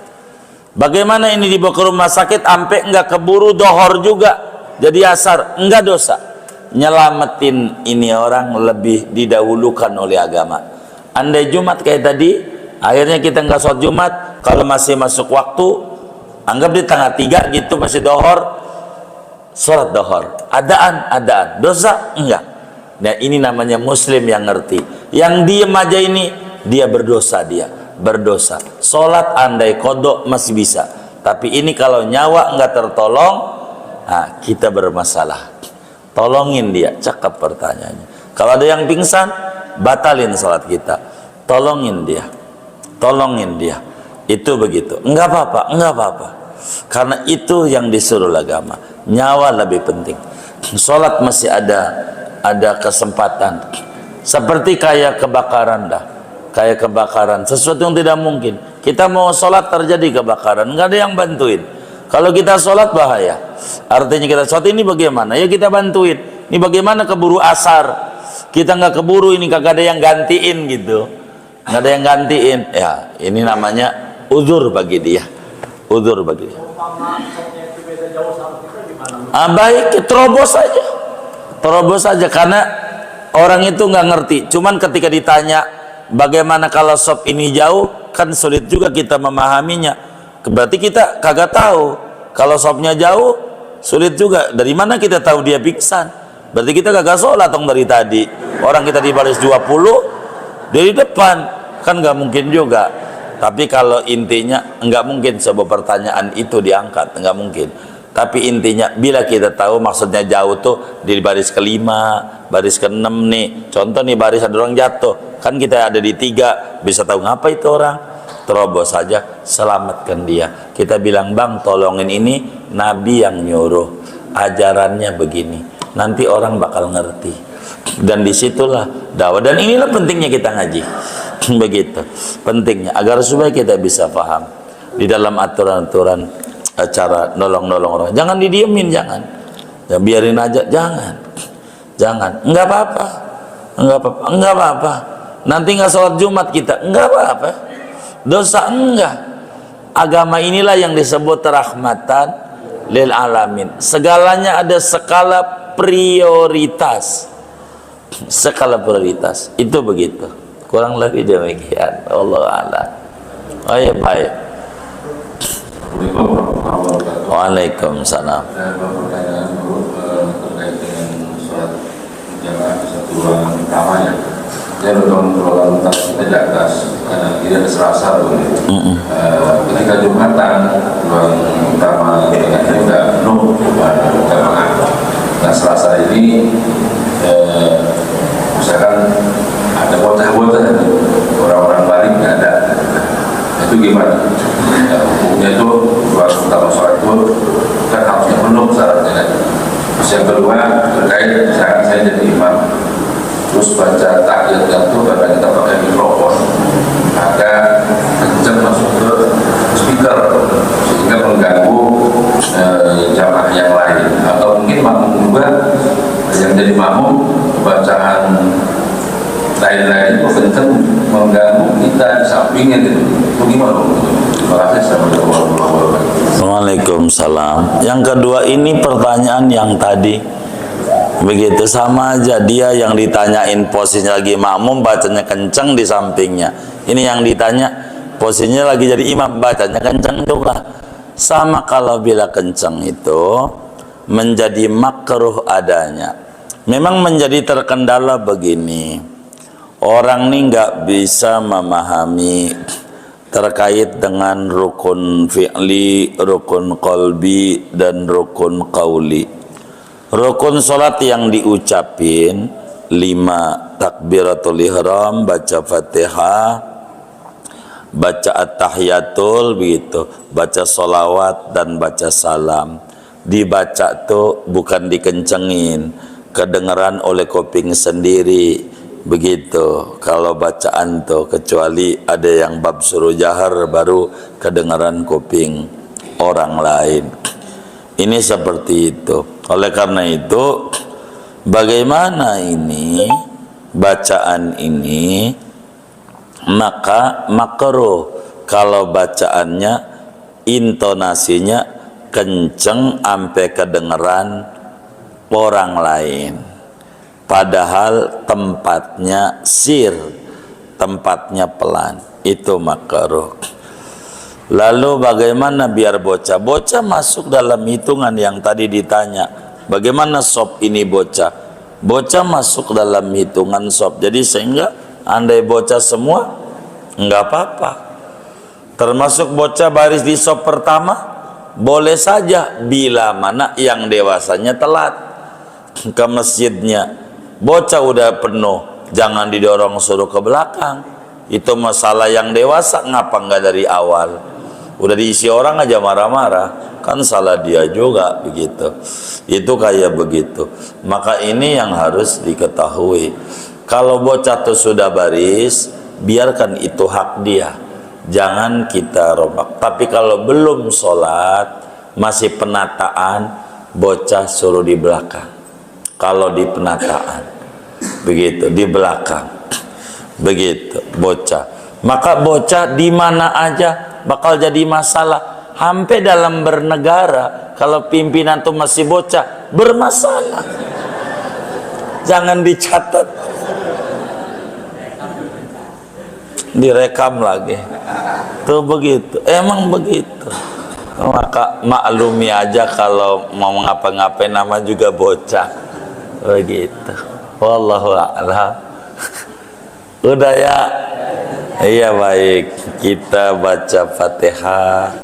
Bagaimana ini dibawa ke rumah sakit sampai nggak keburu dohor juga jadi asar, nggak dosa. Nyelamatin ini orang lebih didahulukan oleh agama. Andai Jumat kayak tadi, akhirnya kita nggak sholat Jumat, kalau masih masuk waktu, anggap di tengah 3 gitu masih dohor, sholat dohor, adaan, dosa enggak. Nah ini namanya muslim yang ngerti. Yang diem aja ini dia berdosa, berdosa. Sholat andai kodok masih bisa, tapi ini kalau nyawa nggak tertolong, nah, kita bermasalah. Tolongin dia. Cakep pertanyaannya. Kalau ada yang pingsan, batalin sholat kita, tolongin dia, itu begitu. Enggak apa-apa, karena itu yang disuruh agama. Nyawa lebih penting. Sholat masih ada kesempatan. Seperti kayak kebakaran sesuatu yang tidak mungkin. Kita mau sholat terjadi kebakaran, nggak ada yang bantuin. Kalau kita sholat bahaya. Artinya kita sholat ini bagaimana? Ya kita bantuin. Ini bagaimana keburu asar, kita nggak keburu, ini kagak ada yang gantiin gitu, nggak ada yang gantiin. Ya ini namanya uzur bagi dia. Baik, terobos saja karena orang itu nggak ngerti. Cuman ketika ditanya bagaimana kalau sop ini jauh, kan sulit juga kita memahaminya. Berarti kita kagak tahu. Kalau sopnya jauh, sulit juga. Dari mana kita tahu dia pingsan? Berarti kita kagak sholat dong dari tadi. Orang kita di baris 20 dari depan, kan nggak mungkin juga. Tapi kalau intinya nggak mungkin sebuah pertanyaan itu diangkat, nggak mungkin. Tapi intinya bila kita tahu maksudnya jauh tuh di baris ke-5, baris ke-6 nih. Contoh nih baris ada orang jatuh, kan kita ada di 3, bisa tahu ngapa itu orang. Terobos saja, selamatkan dia. Kita bilang, bang tolongin ini, Nabi yang nyuruh, ajarannya begini. Nanti orang bakal ngerti. Dan disitulah dakwah. Dan inilah pentingnya kita ngaji. Begitu pentingnya agar supaya kita bisa paham di dalam aturan-aturan cara nolong-nolong orang. Jangan didiemin, jangan. Ya biarin aja, jangan. Enggak apa-apa. Nanti enggak sholat Jumat kita, enggak apa-apa. Dosa enggak. Agama inilah yang disebut rahmatan lil alamin. Segalanya ada skala prioritas. Itu begitu. Kurang lebih demikian. Allah a'lam. Oh ya, baik. Waalaikumsalam. Saya mau pertanyaan dulu terkait dengan sholat jamaah satu ruangan utama ya. Saya nonton ruangan utama kita di atas, karena kiri ada serasa dulu. Ketika Jumatan, ruangan utama tengah ini udah penuh jamaah. Nah serasa ini misalkan ada bocah-bocah, orang-orang balik nggak ada. Itu gimana? hukumnya itu dua utama sholat itu kan harusnya penuh syaratnya kan. Terus yang kedua terkait misalkan saya jadi imam terus baca tahiyat itu karena kita pakai mikrofon maka kencang masuk ke speaker sehingga mengganggu jamaah yang lain, atau mungkin makmum juga yang jadi makmum bacaan lain-lain itu kencang mengganggu kita di sampingnya gitu. Itu gimana? Terima kasih. Assalamualaikum warahmatullahi wabarakatuh. Waalaikumsalam. Yang kedua ini pertanyaan yang tadi begitu, sama aja, dia yang ditanyain posisinya lagi makmum bacanya kenceng di sampingnya, ini yang ditanya posisinya lagi jadi imam bacanya kenceng juga. Sama kalau bila kenceng itu menjadi makruh adanya. Memang menjadi terkendala begini, orang nih nggak bisa memahami terkait dengan rukun fi'li, rukun qalbi, dan rukun qauli. Rukun sholat yang diucapin 5 takbiratul ihram, baca fatihah, baca at-tahiyatul begitu, baca sholawat dan baca salam. Dibaca tuh bukan dikencengin, kedengaran oleh kuping sendiri begitu. Kalau bacaan tuh kecuali ada yang bab suruh jahar baru kedengaran kuping orang lain. Ini seperti itu. Oleh karena itu, bagaimana ini bacaan ini, maka makruh kalau bacaannya intonasinya kenceng sampai kedengeran orang lain, padahal tempatnya sir, tempatnya pelan, itu makruh. Lalu bagaimana biar bocah masuk dalam hitungan yang tadi ditanya, bagaimana sop ini bocah masuk dalam hitungan sop. Jadi sehingga andai bocah semua nggak apa-apa, termasuk bocah baris di sop pertama boleh saja, bila mana yang dewasanya telat ke masjidnya. Bocah udah penuh, jangan didorong suruh ke belakang. Itu masalah yang dewasa, ngapa nggak dari awal? Udah diisi orang aja marah-marah, kan salah dia juga begitu. Itu kayak begitu. Maka ini yang harus diketahui. Kalau bocah tuh sudah baris, biarkan itu hak dia, jangan kita rombak. Tapi kalau belum sholat, masih penataan, bocah suruh di belakang. Kalau di penataan begitu, di belakang begitu bocah, maka bocah di mana aja bakal jadi masalah. Sampai dalam bernegara, kalau pimpinan tuh masih bocah, bermasalah. Jangan dicatat, direkam lagi. Tuh begitu, emang begitu. Maka maklumi aja kalau mau ngapa-ngapain nama juga bocah. Begitu. Wallahu a'lam. Udah ya? Iya baik, kita baca Fatihah.